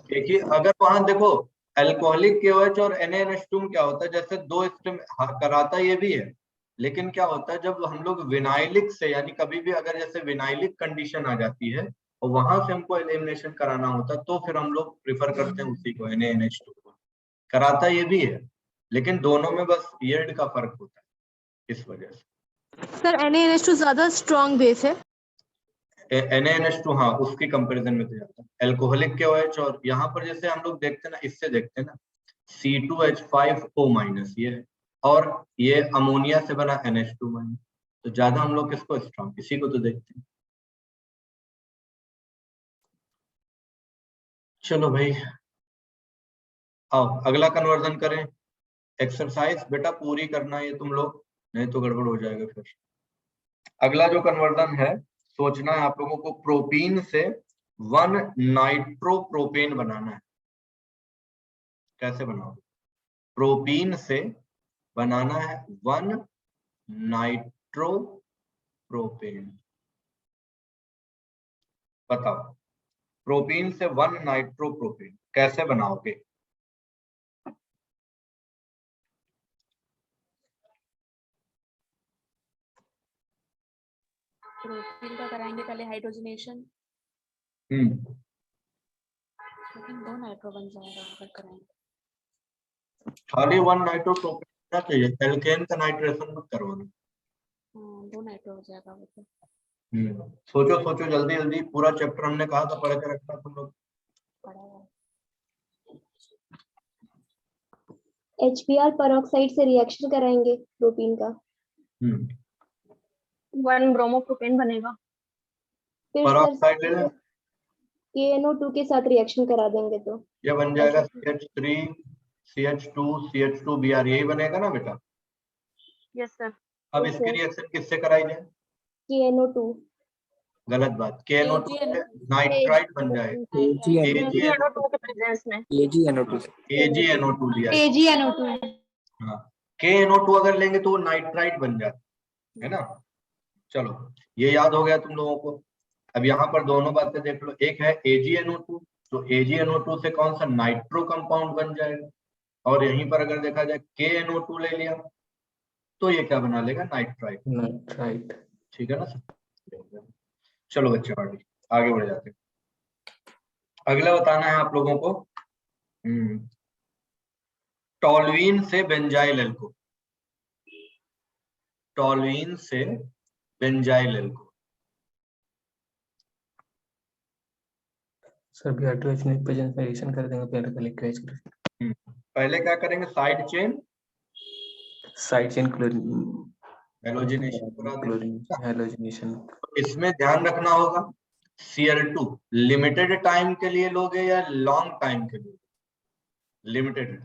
देखिए, अगर वहां देखो अल्कोहलिक KOH और NaNH2 में क्या होता है, जैसे 2 स्ट्रीम कराता ये भी है, लेकिन क्या होता है जब हम लोग विनाइलिक से, यानी कभी भी अगर जैसे विनाइलिक कंडीशन आ जाती है और वहां से हमको एलिमिनेशन कराना होता है तो फिर हम लोग प्रिफर करते हैं उसी को, NaNH2 को। कराता ये भी है, लेकिन दोनों में बस यील्ड का फर्क होता है, इस वजह से। सर NaNH2 ज्यादा स्ट्रॉन्ग बेस है। NaNH2 हाँ उसकी कंपैरिजन में तो जाता है एल्कोहलिक KOH। और यहाँ पर जैसे हम लोग देखते हैं ना, इससे देखते हैं ना C2H5O- ये है, और ये अमोनिया से बना NH2-, तो ज्यादा हम लोग किसको स्ट्रॉन्ग, इसी को तो देखते हैं। चलो भाई आओ अगला कन्वर्जन करें। एक्सरसाइज बेटा पूरी करना है ये तुम लोग, नहीं तो गड़बड़ हो जाएगा फिर। अगला जो कन्वर्जन है, सोचना है आप लोगों को, प्रोपीन से 1 नाइट्रोप्रोपेन बनाना है। कैसे बनाओगे? प्रोपीन से बनाना है 1 नाइट्रोप्रोपेन। बताओ, प्रोपीन से 1 नाइट्रोप्रोपेन कैसे बनाओगे? प्रोपीन का कराएंगे पहले हाइड्रोजनेशन, लेकिन 2 नाइट्रो बन जाएगा अगर कराएंगे। खाली 1 नाइट्रोप्रोपेन क्या चाहिए, एल्केन का नाइट्रेशन मत करवाना। 2 नाइट्रो हो जाएगा वो तो। सोचो सोचो जल्दी जल्दी, पूरा चैप्टर हमने कहा था पढ़ के रखना तुम लोग। HBr peroxide से रिएक्शन कराएंगे प्रोपीन का। 1 ब्रोमोप्रोपेन बनेगा। फिर peroxide ले लें, KNO2 के साथ रिएक्शन करा देंगे तो ये बन जाएगा CH3 CH2 CH2Br, यही बनेगा ना बेटा? Yes sir. अब इसकी रिएक्शन किससे कराई जाए? KNO2। गलत बात, KNO2 नाइट्राइट बन जाएगा। AgNO2 के प्रेजेंस में AgNO2 लिया है। AgNO2 हाँ, KNO2 अगर लेंगे तो वो नाइट्राइट बन जाता है ना। चलो ये याद हो गया तुम लोगों को। अब यहाँ पर दोनों बातें देख लो, एक है AgNO2, तो AgNO2 से कौन सा नाइट्रो कंपाउंड बन जाएगा, और यहीं पर अगर देखा जाए KNO2 ले लिया तो ये क्या बना लेगा, नाइट्राइट। ठीक है ना सर? चलो बच्चे आगे बढ़ जाते हैं। अगला बताना है आप लोगों को, टॉल्यूइन से बेंजाइल एल्कोहल। टॉल्यूइन से बेंजाइल एल्कोहल। सर Br2H ने प्रेजेंस में रिएक्शन कर देंगे पहले पहले KOH। पहले क्या करेंगे, साइड चेन क्लोरीन हैलोजिनेशन। इसमें ध्यान रखना होगा Cl2 लिमिटेड टाइम के लिए लोगे या लॉन्ग टाइम के लिए? लिमिटेड।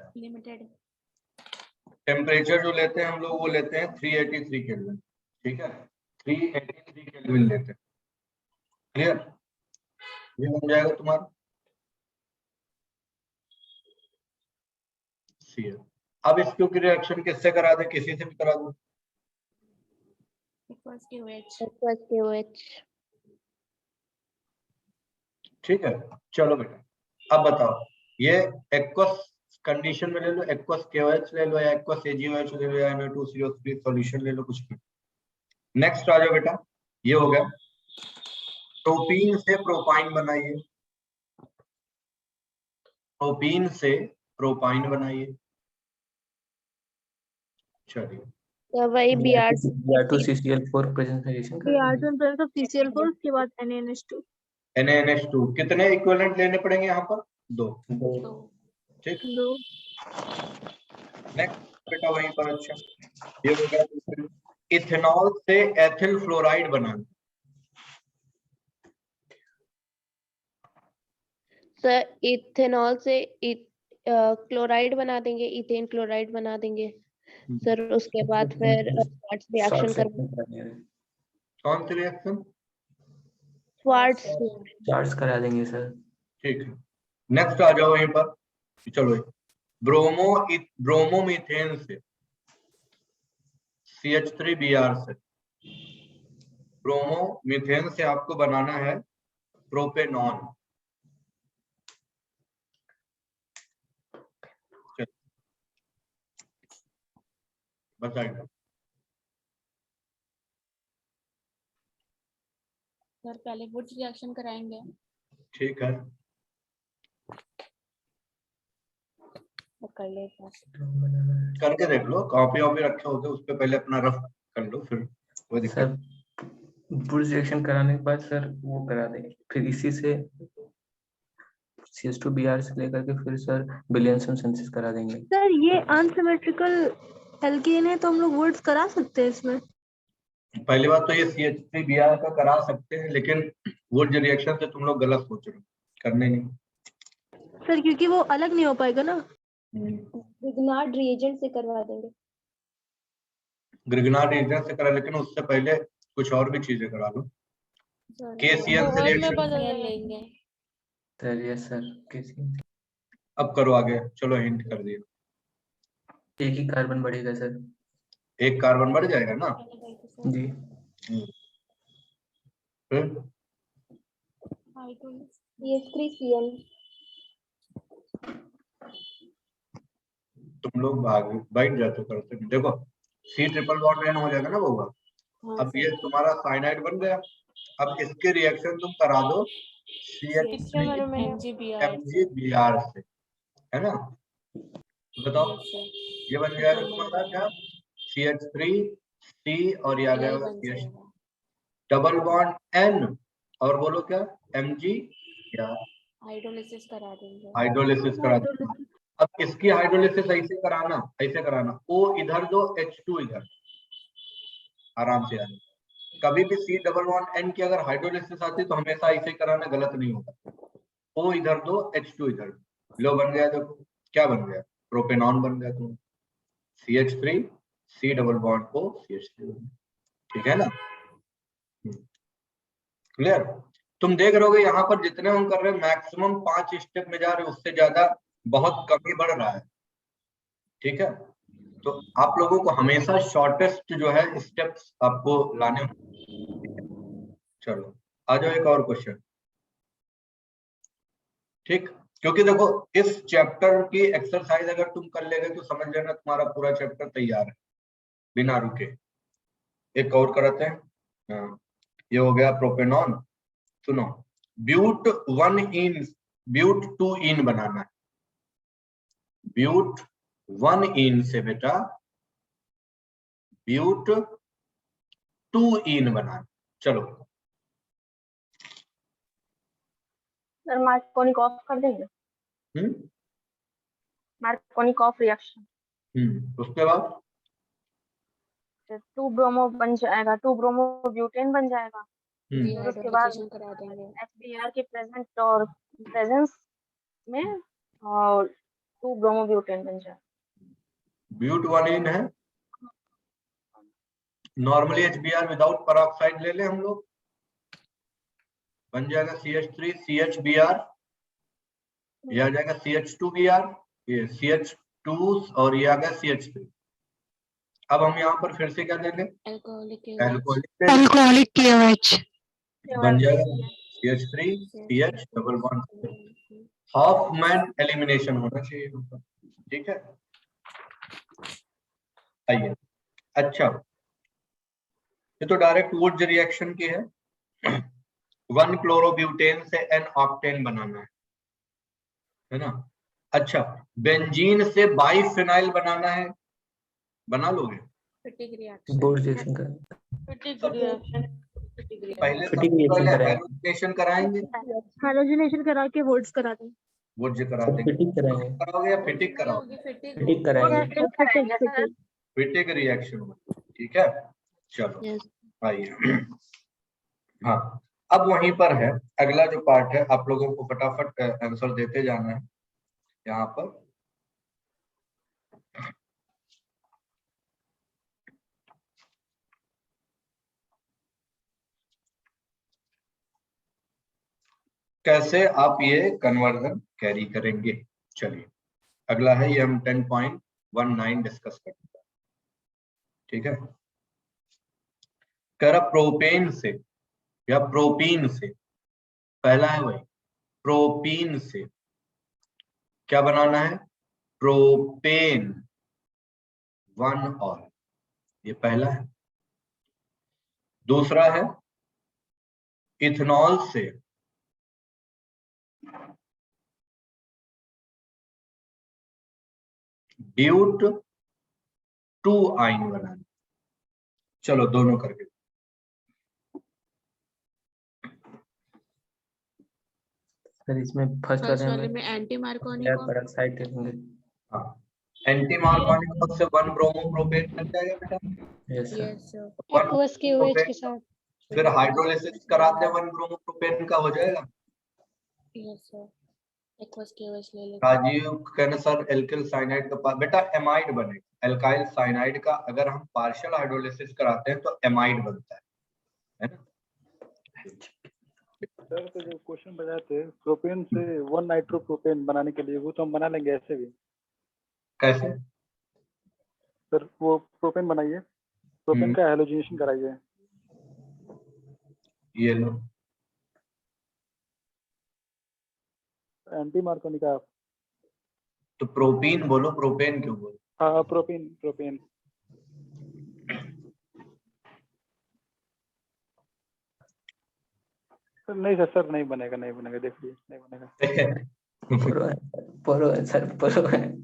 टेम्परेचर जो लेते हैं हम लोग वो लेते हैं 383 केल्विन। ठीक है, 383 केल्विन लेते हैं। क्लियर? ये बन जाएगा तुम्हारा Cl। अब इसको की रिएक्शन किससे करा दे, किसी से भी करा दो। KOH। ठीक है, चलो बेटा अब बताओ, ये एक्वस कंडीशन में ले लो, एक्वस KOH ले लो या एक्वस AgOH ले लो या Na2CO3 सॉल्यूशन ले लो, कुछ भी। नेक्स्ट आ जाओ बेटा, ये हो गया। प्रोपीन से प्रोपाइन बनाइए, प्रोपीन से प्रोपाइन बनाइए। चलिए वही Br2CCl4 प्रेजेंस में रिएक्शन कर Br2 in presence of CCl4, उसके बाद NaNH2। NaNH2 कितने इक्विवेलेंट लेने पड़ेंगे यहाँ पर? 2। ठीक, 2। नेक्स्ट बेटा वहीं पर। अच्छा ये हो गया। इथेनॉल से एथिल फ्लोराइड बनाना। सर इथेनॉल से क्लोराइड बना देंगे, इथेन क्लोराइड बना देंगे सर। उसके बाद फिर रिएक्शन करवाएंगे। कौन सी रिएक्शन? चार्ज करा देंगे सर। ठीक है, नेक्स्ट आ जाओ वहीं पर। चलो ब्रोमोमीथेन से CH3Br से, ब्रोमोमीथेन से आपको बनाना है प्रोपेनॉन। बताइए सर पहले वुड्स रिएक्शन कराएंगे। ठीक है, कर ले करके देख लो, कॉपी वॉपी रखे होते उस पर पहले अपना रफ कर लो, फिर कोई दिक्कत। ब्रूज रिएक्शन कराने के बाद सर वो करा देंगे, फिर इसी से CH2Br से लेकर के फिर सर विलियमसन सिंथेसिस करा देंगे। सर ये अनसिमेट्रिकल एल्केन है तो हम लोग वर्ड्स करा सकते हैं इसमें? पहली बात तो ये CH3Br का करा सकते हैं, लेकिन वुड रिएक्शन से तुम लोग गलत सोच रहे हो, करने नहीं। सर क्योंकि वो अलग नहीं हो पाएगा ना। ग्रिग्नार्ड रिएजेंट से करवा देंगे। ग्रिग्नार्ड रिएजेंट से करा, लेकिन उससे पहले कुछ और भी चीजें करा लो। KCl से रिएक्शन लेंगे। Sir yes sir KCl। अब करो आगे, चलो हिंट कर दिया। एक ही कार्बन बढ़ेगा सर। एक कार्बन बढ़ जाएगा ना जी। फिर CH3Cl। तुम लोग आगे बैठ जाते करते हैं। देखो C ट्रिपल बॉन्ड N हो जाएगा ना बउआ। अब ये तुम्हारा साइनाइड बन गया। अब इसके रिएक्शन तुम करा दो CH3MgBr से, है ना। बताओ ये बन जाएगा तुम्हारा क्या, CH3C और ये आ गया CH डबल बॉन्ड N और बोलो क्या Mg या हाइड्रोलिसिस करा देंगे। हाइड्रोलिसिस करा देंगे। अब इसकी हाइड्रोलिसिस ऐसे कराना O इधर दो H2 इधर, आराम से आने। कभी भी C डबल बॉन्ड N की अगर हाइड्रोलिसिस आती तो हमेशा ऐसे कराना, गलत नहीं होगा। O इधर दो H2 इधर, लो बन गया। देखो क्या बन गया, प्रोपेनॉन बन गया। तुम CH3 C double bond O CH3, ठीक है ना। क्लियर। तुम देख रहोगे यहाँ पर जितने हम कर रहे हैं मैक्सिमम 5 स्टेप में जा रहे हैं, उससे ज्यादा बहुत कम ही बढ़ रहा है, ठीक है। तो आप लोगों को हमेशा शॉर्टेस्ट जो है स्टेप्स आपको लाने होंगे। चलो आ जाओ एक और क्वेश्चन, ठीक। क्योंकि देखो इस चैप्टर की एक्सरसाइज अगर तुम कर लेगे तो समझ लेना तुम्हारा पूरा चैप्टर तैयार है बिना रुके। एक और कराते हैं। हाँ, ये हो गया प्रोपेनॉन। सुनो, ब्यूट 2 इन बनाना है। ब्यूट 1 इन से बेटा ब्यूट 2 इन बनाना। चलो सर मार्कोनिक ऑफ कर देंगे। मार्कोनिक ऑफ रिएक्शन। उसके बाद 2 ब्रोमो बन जाएगा, 2 ब्रोमो ब्यूटेन बन जाएगा। फिर उसके बाद करा देंगे। HBr के प्रेजेंट और प्रेजेंस में और 2 ब्रोमो ब्यूटेन बन जाएगा। ब्यूट 1 इन है। नॉर्मली HBr विदाउट पेरोक्साइड ले ले हम लोग, बन जाएगा CH3 CHBr, ये आ जाएगा CH2Br, ये CH2 और ये आ गया CH3। अब हम यहाँ पर फिर से क्या देंगे, अल्कोहलिक KOH बन जाएगा CH3 CH double bond. Half man elimination होना चाहिए, ठीक है। आइए, अच्छा ये तो डायरेक्ट वुड रिएक्शन की है। 1 क्लोरोब्यूटेन से N ऑक्टेन बनाना है ना। अच्छा बेंजीन से बाइफिनाइल बनाना है, बना लोगे? पहले हाइड्रोजनेशन कराएंगे, हाइड्रोजनेशन करा के वर्ड्स करा देंगे। वुड करा देंगे, कराओगे या फिटिक कराओगे? फिटिक कराएंगे। फिटिक रिएक्शन में, ठीक है। चलो आइए, हाँ अब वहीं पर है अगला जो पार्ट है, आप लोगों को फटाफट आंसर देते जाना है यहाँ पर। कैसे आप ये कन्वर्जन कैरी करेंगे। चलिए अगला है, ये हम 10.19 डिस्कस करेंगे, ठीक है। कह रहा प्रोपेन से या प्रोपीन से, पहला है वही प्रोपीन से क्या बनाना है, प्रोपेन 1 और, ये पहला है। दूसरा है इथेनॉल से ब्यूट 2 आइन बनाना। चलो दोनों करके, सर इसमें फर्स्ट फर्स्ट वाले वाले में में एंटी मार्कोनी एयर को पेरोक्साइड लेंगे। हाँ, एंटी मार्कोनिक से 1 ब्रोमो प्रोपेन मिल जाएगा बेटा। Yes sir. Yes sir 1 aqueous के OH के साथ फिर हाइड्रोलिसिस कराते 1 ब्रोमो प्रोपेन का हो जाएगा। यस सर एक्वस के OH ले लेते राजीव कहने सर एल्किल साइनाइड का बेटा एमाइड बनेगा। एल्काइल साइनाइड का अगर हम पार्शियल हाइड्रोलिसिस कराते हैं तो एमाइड बनता है ना। सर तो जो क्वेश्चन बताए थे प्रोपेन से 1 नाइट्रोप्रोपेन बनाने के लिए, वो तो हम बना लेंगे ऐसे भी। कैसे सर वो प्रोपेन बनाइए, प्रोपेन का हैलोजिनेशन कराइए। ये लो एंटी मार्कोनी का। तो प्रोपीन बोलो, प्रोपेन क्यों बोलो? हाँ प्रोपेन प्रोपेन। नहीं सर नहीं बनेगा, नहीं बनेगा, देखिए नहीं बनेगा। प्रो है सर, प्रो है।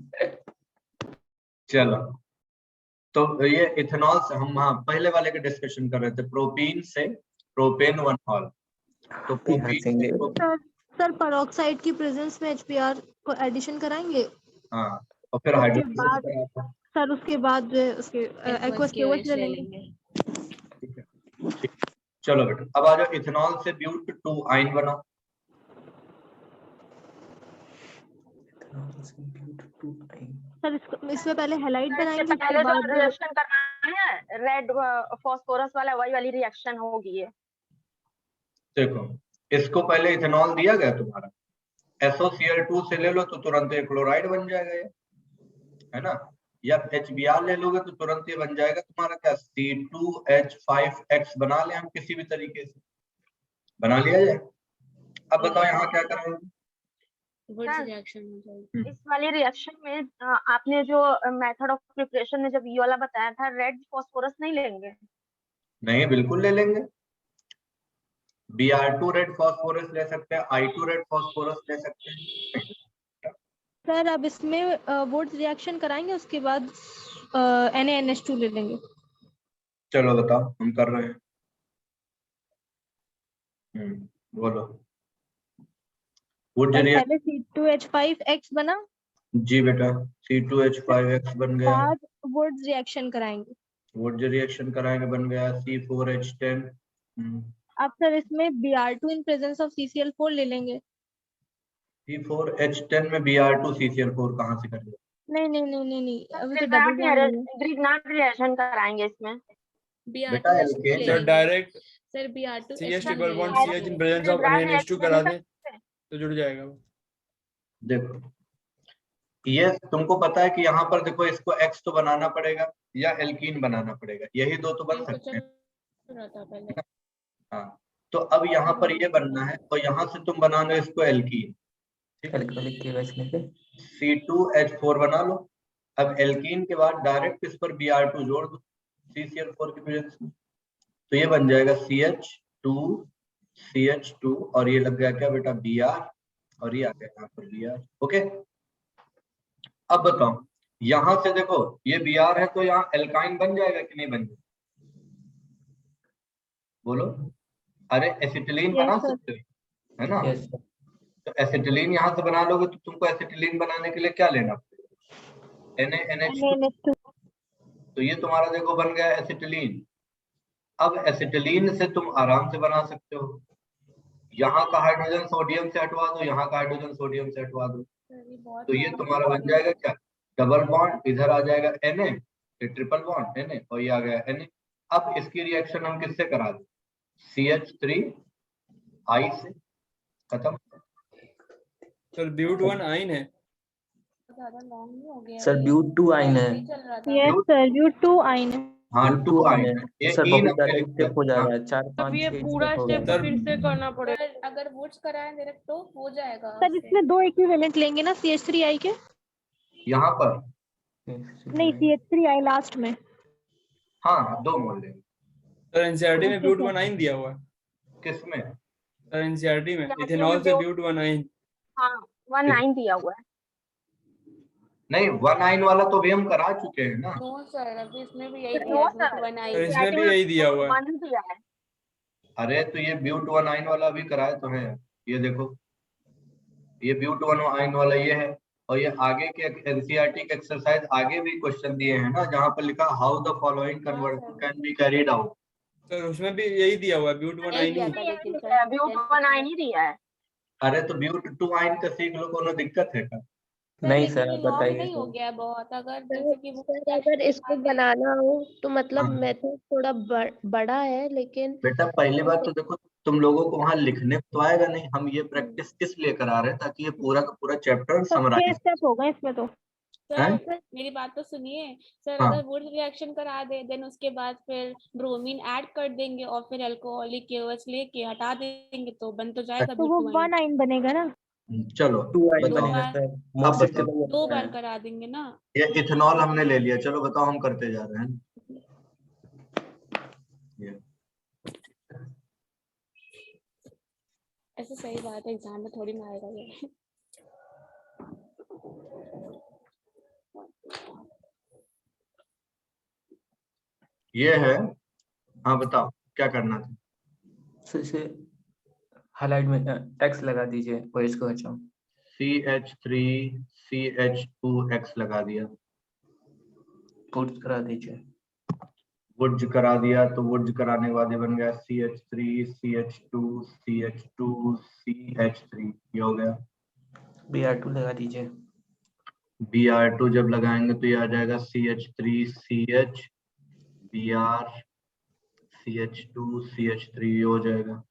चलो तो ये इथेनॉल से हम पहले वाले के डिस्कशन कर रहे थे, प्रोपीन से प्रोपेन 1 हॉल। तो प्रोपीन से सर पेरोक्साइड की प्रेजेंस में HBr को एडिशन कराएंगे। हाँ, और फिर हाइड्रोलिसिस सर उसके बाद उसके एक्वस के OH ले लेंगे। ठीक। चलो बेटा अब आ जाओ, इथेनॉल से ब्यूट 2 आइन बनाओ। सर इसमें पहले हैलाइड बनाएंगे, इससे पहले उसके जो बाद रिएक्शन करना है रेड फास्फोरस वाला, वही वाली रिएक्शन होगी ये। देखो इसको पहले इथेनॉल दिया गया तुम्हारा, SOCl2 से ले लो तो तुरंत एक क्लोराइड बन जाएगा ये, है ना। या HBr ले लोगे तो तुरंत ये बन जाएगा तुम्हारा क्या, C2H5X बना ले हम किसी भी तरीके से, बना लिया जाए। अब बताओ यहाँ क्या करेंगे? रिएक्शन हो जाएगी। इस वाली रिएक्शन में आपने जो मेथड ऑफ प्रिपरेशन में जब ये वाला बताया था, रेड फास्फोरस नहीं लेंगे? नहीं बिल्कुल ले लेंगे। Br2 रेड फास्फोरस ले सकते हैं, I2 रेड फास्फोरस ले सकते हैं। सर अब इसमें वुड्स रिएक्शन कराएंगे, उसके बाद NaNH2 ले लेंगे। चलो बताओ हम कर रहे हैं। बोलो। वुड पहले C2H5X बना जी बेटा, C2H5X बन गया। बाद वुड्स रिएक्शन कराएंगे। वुड रिएक्शन कराएंगे, बन गया C4H10। अब सर इसमें Br2 in presence of CCl4 ले लेंगे। C4H10 में Br2 CCl4 कहाँ से करेंगे? नहीं अभी तो डबल बॉन्ड ग्रिग्नार्ड रिएक्शन कराएंगे इसमें। बेटा alkene sir direct sir Br2 CH triple bond CH in presence of NaNH2 करा दें तो जुड़ जाएगा वो। देखो ये तुमको पता है कि यहाँ पर देखो इसको X तो बनाना पड़ेगा या एल्कीन बनाना पड़ेगा, यही दो तो बन सकते हैं। हाँ तो अब यहाँ पर ये बनना है और यहाँ से तुम बना लो इसको एल्कीन, C2H4 बना लो। अब एल्कीन के बाद डायरेक्ट इस पर Br2 जोड़ दो CCl4 की प्रेजेंस में, तो ये बन जाएगा CH2 और ये लग गया क्या बेटा Br, और ये आ गया यहाँ पर Br। ओके अब बताओ यहां से देखो ये Br है तो यहाँ एल्काइन बन जाएगा कि नहीं बन जाएगा? बोलो। अरे एसिटिलीन बना सकते हो, है ना। तो एसिटिलीन यहाँ से बना लोगे तो तुमको एसिटिलीन बनाने के लिए क्या लेना पड़ेगा? NaNH2। तो ये तुम्हारा देखो बन गया एसिटिलीन। अब एसिटिलीन से तुम आराम से बना सकते हो, यहाँ का हाइड्रोजन सोडियम से हटवा दो, यहाँ का हाइड्रोजन सोडियम से हटवा दो, तो ये तुम्हारा बन जाएगा क्या, डबल बॉन्ड, इधर आ जाएगा Na, ट्रिपल बॉन्ड Na और ये आ गया Na। अब इसकी रिएक्शन हम किससे करा दें? CH3I से, खत्म। सर ब्यूट 1 आइन है। सर ब्यूट 2 आइन है। यस सर ब्यूट 2 आइन है। हाँ 2 आइन है। ये सर इन बहुत ज्यादा स्टेप हो जा रहा है, 4 5 ये 6 पूरा स्टेप हो स्टेप गया। फिर से करना पड़ेगा। अगर वुड्स कराएं डायरेक्ट तो हो जाएगा। सर इसमें 2 इक्विवेलेंट लेंगे ना CH3I के? यहाँ पर नहीं CH3I लास्ट में। हाँ 2 मोल लेंगे। सर एनसीईआरटी में ब्यूट 1 आइन दिया हुआ है। किसमें? सर एनसीईआरटी में इथेनॉल से ब्यूट 1 आइन। हाँ 1 आइन दिया हुआ है। नहीं 1 आइन वाला तो भी हम करा चुके हैं ना। नो सर अभी इसमें भी यही दिया है ब्यूट 1 आइन। इसमें भी यही दिया हुआ है। 1 दिया है। अरे तो ये ब्यूट 1 आइन वाला भी कराए तो है, ये देखो ये ब्यूटाइन वाला ये है, और ये आगे के एनसीईआरटी के एक्सरसाइज आगे भी क्वेश्चन दिए हैं ना, जहाँ पर लिखा how the following conversion can be carried out. Sir उसमें भी यही दिया हुआ है, ब्यूटाइन ही दिया है। अरे तो ब्यूटाइन का सीख लो, कोनो दिक्कत है क्या? नहीं सर, लेकिन आप ये लॉन्ग बताइए नहीं हो सर। गया है बहुत, अगर सर जैसे कि वो सर, अगर इसको बनाना हो तो मतलब हाँ। मेथड थोड़ा बड़ा है, लेकिन बेटा पहली बात तो देखो, तुम लोगों को वहां लिखने तो आएगा नहीं, हम ये प्रैक्टिस किस लिए करा रहे हैं, ताकि ये पूरा का पूरा चैप्टर समराइज। स्टेप होगा इसमें तो। सर मेरी बात तो सुनिए सर, हाँ। अगर वुड रिएक्शन करा दे देन उसके बाद फिर ब्रोमीन ऐड कर देंगे और फिर अल्कोहलिक KOH लेके हटा देंगे तो बन तो जाएगा तो वो ब्यूटाइन। 1 बनेगा ना। चलो 2 आइन बताओ। बनेगा सर, अब मोस्ट बताओ, दो बार करा देंगे ना। ये इथेनॉल हमने ले लिया, चलो बताओ हम करते जा रहे हैं। ये ऐसे सही बात है, एग्जाम में थोड़ी ना आएगा ये। ये है। हाँ बताओ क्या करना था। सर इसे हाईलाइट में एक्स लगा दीजिए, और इसको हटाओ। CH3CH2X लगा दिया, पुट करा दीजिए। वुड्ज करा दिया, तो वुड्ज कराने के बाद ये बन गया CH3CH2CH2CH3, ये हो गया। Br2 लगा दीजिए। Br2 जब लगाएंगे तो ये आ जाएगा CH3CH BrCH2CH3 हो जाएगा।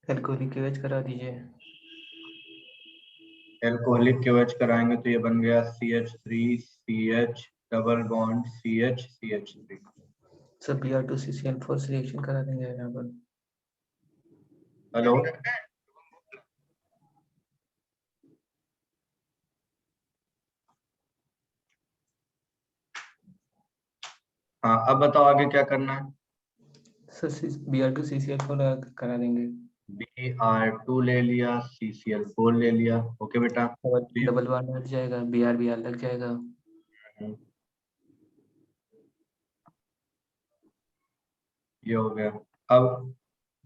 एल्कोहलिक KOH करा दीजिए। एल्कोहलिक KOH कराएंगे तो ये बन गया CH3CH double bond CH3। Sir Br2 CCl4 से रिएक्शन करा देंगे यहाँ पर। हेलो, हाँ अब बताओ आगे क्या करना है। सर Br2 CCl4 करा देंगे। Br2 ले लिया, CCl4 ले लिया, ओके बेटा। डबल बॉन्ड हट जाएगा, Br लग जाएगा। ये हो गया। अब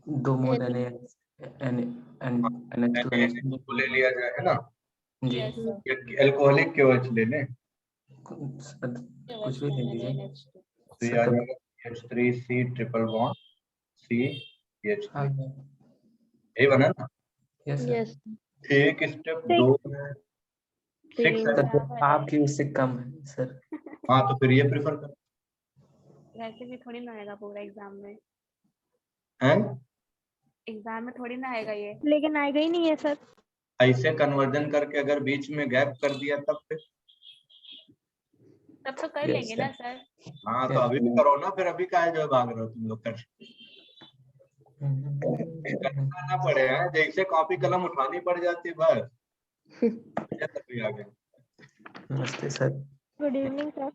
2 मोल NH2 ले लिया जाए, है ना जी। एल्कोहलिक KOH ले लें, कुछ भी ले लीजिए। तो ये आ जाएगा CH3C ट्रिपल बॉन्ड CH3, यही बना ना। यस यस एक स्टेप 2 6 आपकी उससे कम है सर। हाँ तो फिर ये प्रेफर कर। वैसे भी थोड़ी ना आएगा पूरा एग्जाम में, हैं? एग्जाम में थोड़ी ना आएगा ये। लेकिन आएगा ही नहीं है सर। ऐसे कन्वर्जन करके अगर बीच में गैप कर दिया तब फिर तब तो कर लेंगे ना सर। हाँ तो अभी भी करो ना, फिर अभी काहे जो भाग रहे हो तुम लोग कर करना पड़े हैं, जैसे कॉपी कलम उठानी पड़ जाती है बस। तभी आ गए। नमस्ते sir. Good evening sir.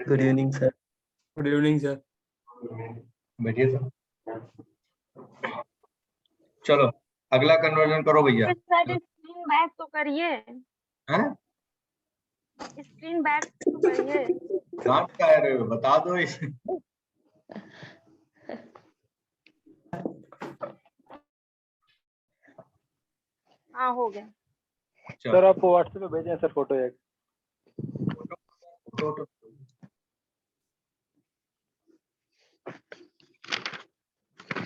Good evening sir. Good evening sir. बैठिए सर। चलो अगला कन्वर्जन करो भैया। स्क्रीन बैक तो करिए। हैं? स्क्रीन बैक तो करिए। डांट क्या रहे हो, बता दो इसे। हाँ हो गया सर। आप व्हाट्सएप पे भेजें सर फोटो एक।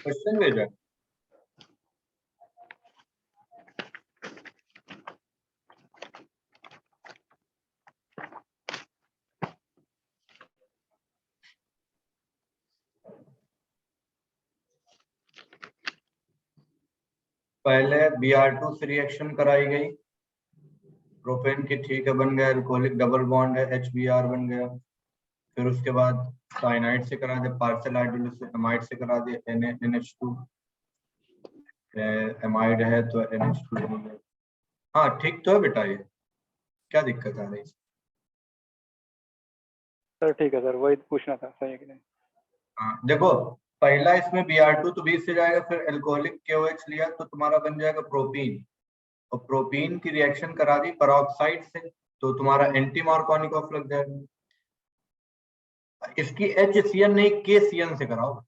क्वेश्चन भेजा। पहले Br2 से रिएक्शन कराई गई, प्रोपेन की, ठीक है बन गया, एल्कोहलिक डबल बॉन्ड है HBr बन गया। फिर उसके बाद साइनाइड से करा दे, पार्शियल हाइड्रोलिसिस एमाइड से करा दे, NH2 एमाइड है तो NH2 बन गया। हाँ ठीक तो है बेटा, ये क्या दिक्कत आ रही है? सर ठीक है सर, वही पूछना था, सही है कि नहीं। हाँ देखो, पहला इसमें Br2 तो 20 से जाएगा, फिर एल्कोहलिक KOH लिया तो तुम्हारा बन जाएगा प्रोपीन, और प्रोपीन की रिएक्शन करा दी पेरोक्साइड से तो तुम्हारा एंटी मार्कोनिक ऑफ लग जाएगा। इसकी HCN नहीं KCN से कराओ।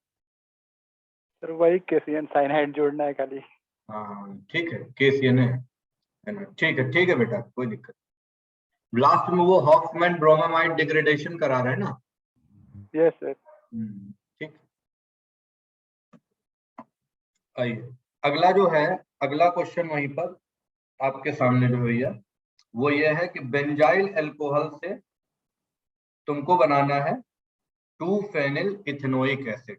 सर वही KCN साइनाइड जोड़ना है खाली। हाँ ठीक है, KCN है। ठीक है बेटा, कोई दिक्कत। लास्ट में वो हॉफमैन ब्रोमामाइड डिग्रेडेशन करा रहे हैं ना? Yes sir. ठीक। आइए अगला जो है, अगला क्वेश्चन वहीं पर आपके सामने जो भैया वो ये है कि बेंजाइल अल्कोहल से तुमको बनाना है 2-फेनिल इथेनोइक एसिड।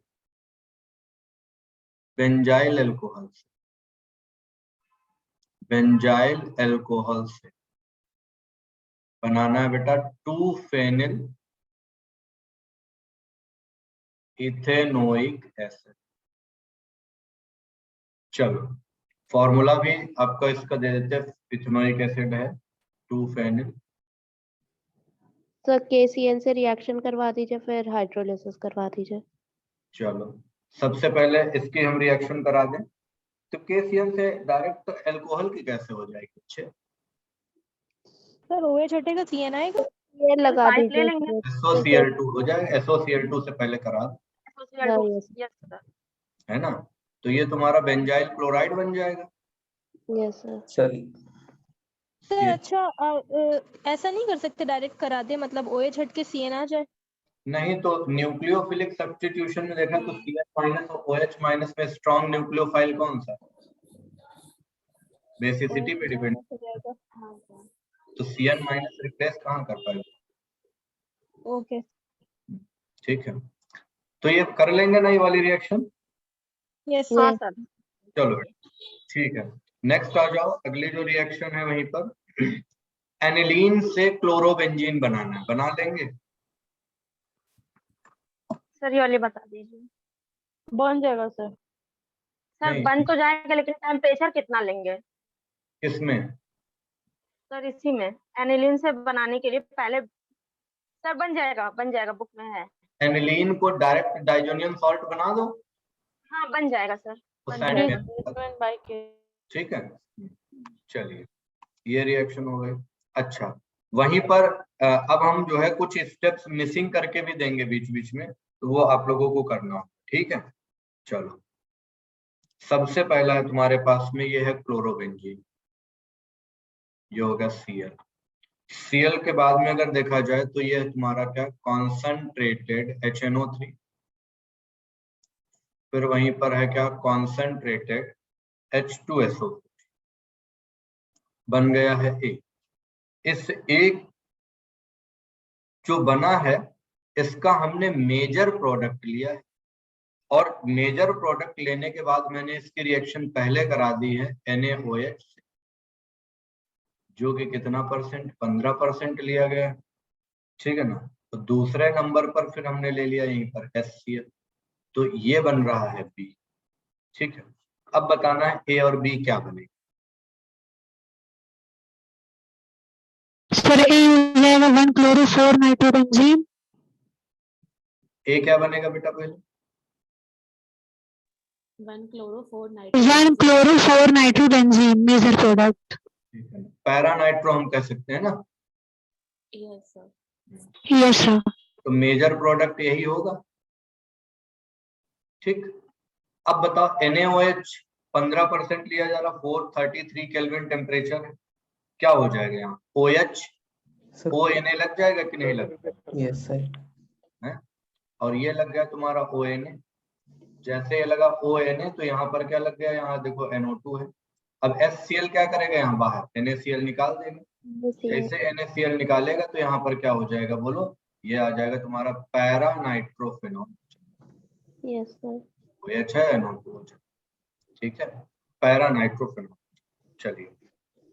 बेंजाइल अल्कोहल से, बेंजाइल अल्कोहल से बनाना है बेटा 2-फेनिल इथेनोइक एसिड। चलो फॉर्मूला भी आपका इसका दे देते हैं, इथेनोइक एसिड है 2-फेनिल। सर KCN से रिएक्शन करवा दीजिए, फिर हाइड्रोलिसिस करवा दीजिए। चलो सबसे पहले इसकी हम रिएक्शन करा दें, तो KCN से डायरेक्ट अल्कोहल की कैसे हो जाएगी? अच्छे सर OH हटेगा, CN आएगा, ये लगा पाइप ले दीजिए। लेंगे। SOCl2 हो जाएगा। SOCl2 से पहले करा दो, SOCl2 यस सर। है ना? तो ये तुम्हारा बेंजाइल क्लोराइड बन जाएगा। Yes sir. सर अच्छा ऐसा नहीं कर सकते डायरेक्ट करा दे, मतलब OH हट के CN आ जाए? नहीं तो न्यूक्लियोफिलिक सब्स्टिट्यूशन में देखा तो CN- और OH- में स्ट्रॉन्ग न्यूक्लियोफाइल कौन सा? बेसिसिटी पे डिपेंड। तो CN- रिप्लेस कहाँ कर पाएगा? ओके ठीक है, तो ये कर लेंगे ना ये वाली रिएक्शन? यस हाँ सर। चलो ठीक है, नेक्स्ट आ जाओ। अगली जो रिएक्शन है वहीं पर एनिलीन से क्लोरोबेंजीन बनाना है, बना लेंगे? सर ये वाली बता दीजिए। बन जाएगा सर। सर नहीं। बन तो जाएगा, लेकिन टेम्परेचर कितना लेंगे? किसमें? सर इसी में एनिलीन से बनाने के लिए पहले। सर बन जाएगा बुक में है। एनिलीन को डायरेक्ट डाइजोनियम सॉल्ट बना दो। हाँ बन जाएगा सर। तो बन साइड जाएगा। में, ठीक है। चलिए ये रिएक्शन हो गई। अच्छा वहीं पर अब हम जो है कुछ स्टेप्स मिसिंग करके भी देंगे बीच बीच में, तो वो आप लोगों को करना हो, ठीक है? चलो सबसे पहला है तुम्हारे पास में ये है क्लोरोबेंजीन, ये होगा Cl। Cl के बाद में अगर देखा जाए तो ये है तुम्हारा क्या, कॉन्सेंट्रेटेड HNO3। फिर वहीं पर है क्या, कॉन्सेंट्रेटेड H2SO, बन गया है A। इस एक जो बना है इसका हमने मेजर प्रोडक्ट लिया है, और मेजर प्रोडक्ट लेने के बाद मैंने इसकी रिएक्शन पहले करा दी है NaOH से, जो कि कितना परसेंट, 15% लिया गया, ठीक है ना? तो दूसरे नंबर पर फिर हमने ले लिया यहीं पर HCl, तो ये बन रहा है B, ठीक है? अब बताना है A और B क्या बनेगा। सर ए हो जाएगा 1-chloro-4-nitrobenzene। A क्या बनेगा बेटा पहले? 1-chloro-4-nitrobenzene major product. Para nitro हम कह सकते हैं ना? Yes sir. Yes sir. तो मेजर प्रोडक्ट यही होगा, ठीक? अब बताओ NaOH 15% लिया जा रहा, 433 केल्विन टेम्परेचर है, क्या हो जाएगा यहाँ? OH ONA लग जाएगा कि नहीं लग जाएगा? Yes sir. और ये लग गया तुम्हारा ONA। जैसे ये लगा ONA तो यहाँ पर क्या लग गया, यहाँ देखो NO2 है। अब HCl क्या करेगा, यहाँ बाहर NaCl निकाल देगा। जैसे NaCl निकालेगा तो यहाँ पर क्या हो जाएगा बोलो, ये आ जाएगा तुम्हारा para nitrophenol. Yes sir. OH है NO2 हो जाएगा, ठीक है? Para nitrophenol. चलिए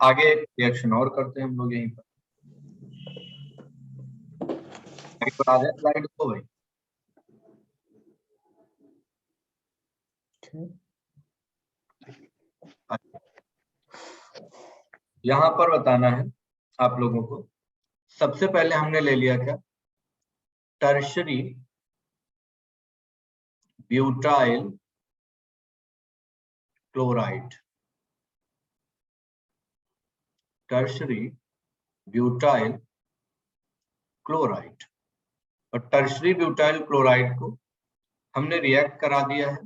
आगे रिएक्शन और करते हैं हम लोग यहीं पर। आ जाए स्लाइड को भाई। यहाँ पर बताना है आप लोगों को, सबसे पहले हमने ले लिया क्या, tertiary butyl chloride, tertiary butyl chloride. और टर्शरी ब्यूटाइल क्लोराइड को हमने रिएक्ट करा दिया है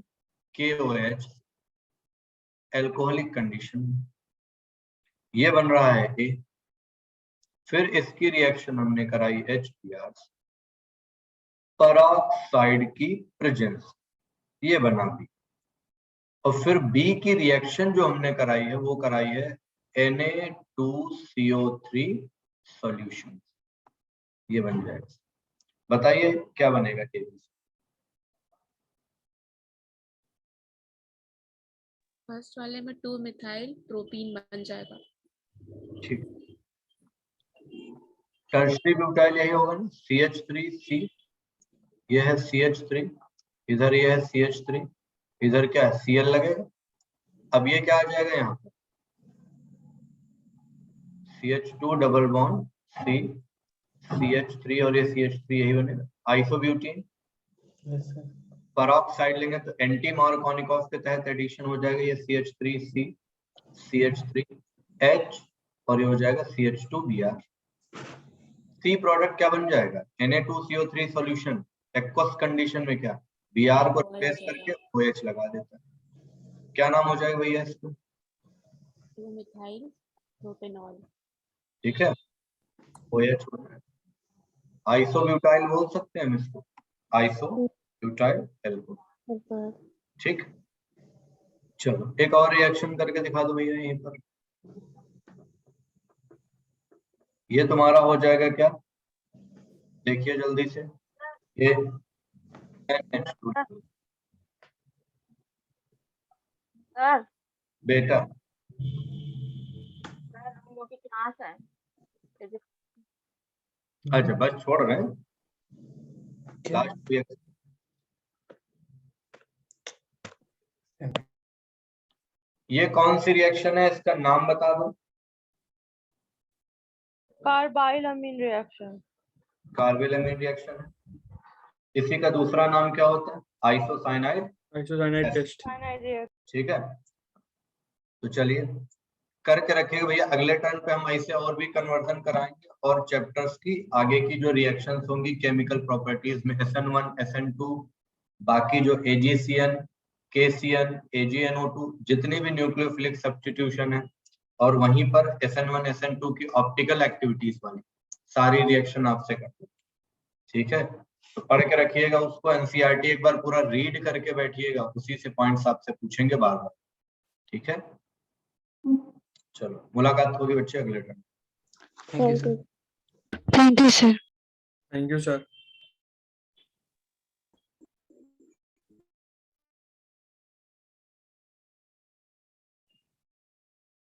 KOH अल्कोहलिक कंडीशन में। ये बन रहा है A, फिर इसकी रिएक्शन हमने कराई HBr, पेरोक्साइड की प्रेजेंस, ये बना B, और फिर B की रिएक्शन जो हमने कराई है वो कराई है Na2CO3 सॉल्यूशन, ये बन जाएगा। बताइए क्या बनेगा केबी? फर्स्ट वाले में 2 मिथाइल प्रोपीन बन जाएगा। ठीक, टर्शरी ब्यूटाइल यही होगा ना, CH3C, ये है CH3, इधर ये है CH3, इधर क्या है Cl लगेगा। अब ये क्या आ जाएगा यहाँ पर, CH2 double bond C, CH3 और ये CH3 यही बनेगा, आइसोब्यूटीन। पेरोक्साइड लेंगे तो एंटी मार्कोनिकॉफ के तहत एडिशन हो जाएगा, ये CH3C, CH3H और ये हो जाएगा CH2Br। सी प्रोडक्ट क्या बन जाएगा, Na2CO3 सॉल्यूशन, एक्वस कंडीशन में क्या Br को रिप्लेस करके OH लगा देता है, क्या नाम हो जाएगा भैया इसको, 2 मिथाइल प्रोपेनॉल। ठीक है, OH हो जाएगा। आइसोब्यूटाइल बोल सकते हैं हम इसको, आइसोब्यूटाइल एल्कोहल। ठीक, चलो एक और रिएक्शन करके दिखा दो भैया यहीं पर। ये तुम्हारा हो जाएगा क्या, देखिए जल्दी से, ये सर बेटा मोटी क्लास है। अच्छा बस छोड़ रहे हैं, लास्ट रिएक्शन। ये कौन सी रिएक्शन है, इसका नाम बता दो। कार्बाइल अमीन रिएक्शन। कार्बाइल अमीन रिएक्शन है। इसी का दूसरा नाम क्या होता है, आइसोसाइनाइड टेस्ट। ठीक है, तो चलिए करके रखिएगा भैया, अगले टर्न पे हम ऐसे और भी कन्वर्जन कराएंगे और चैप्टर्स की आगे की जो रिएक्शंस होंगी केमिकल प्रॉपर्टीज में, SN1 SN2, बाकी जो AgCN KCN AgNO2 जितनी भी न्यूक्लियोफिलिक सब्स्टिट्यूशन है, और वहीं पर SN1 SN2 की ऑप्टिकल एक्टिविटीज वाली सारी रिएक्शन आपसे करते हैं, ठीक है। तो पढ़ के रखिएगा उसको, NCERT एक बार पूरा रीड करके बैठिएगा, उसी से पॉइंट्स आपसे पूछेंगे बार बार, ठीक है। चलो मुलाकात होगी बच्चे अगले time. Thank you sir. Thank you sir.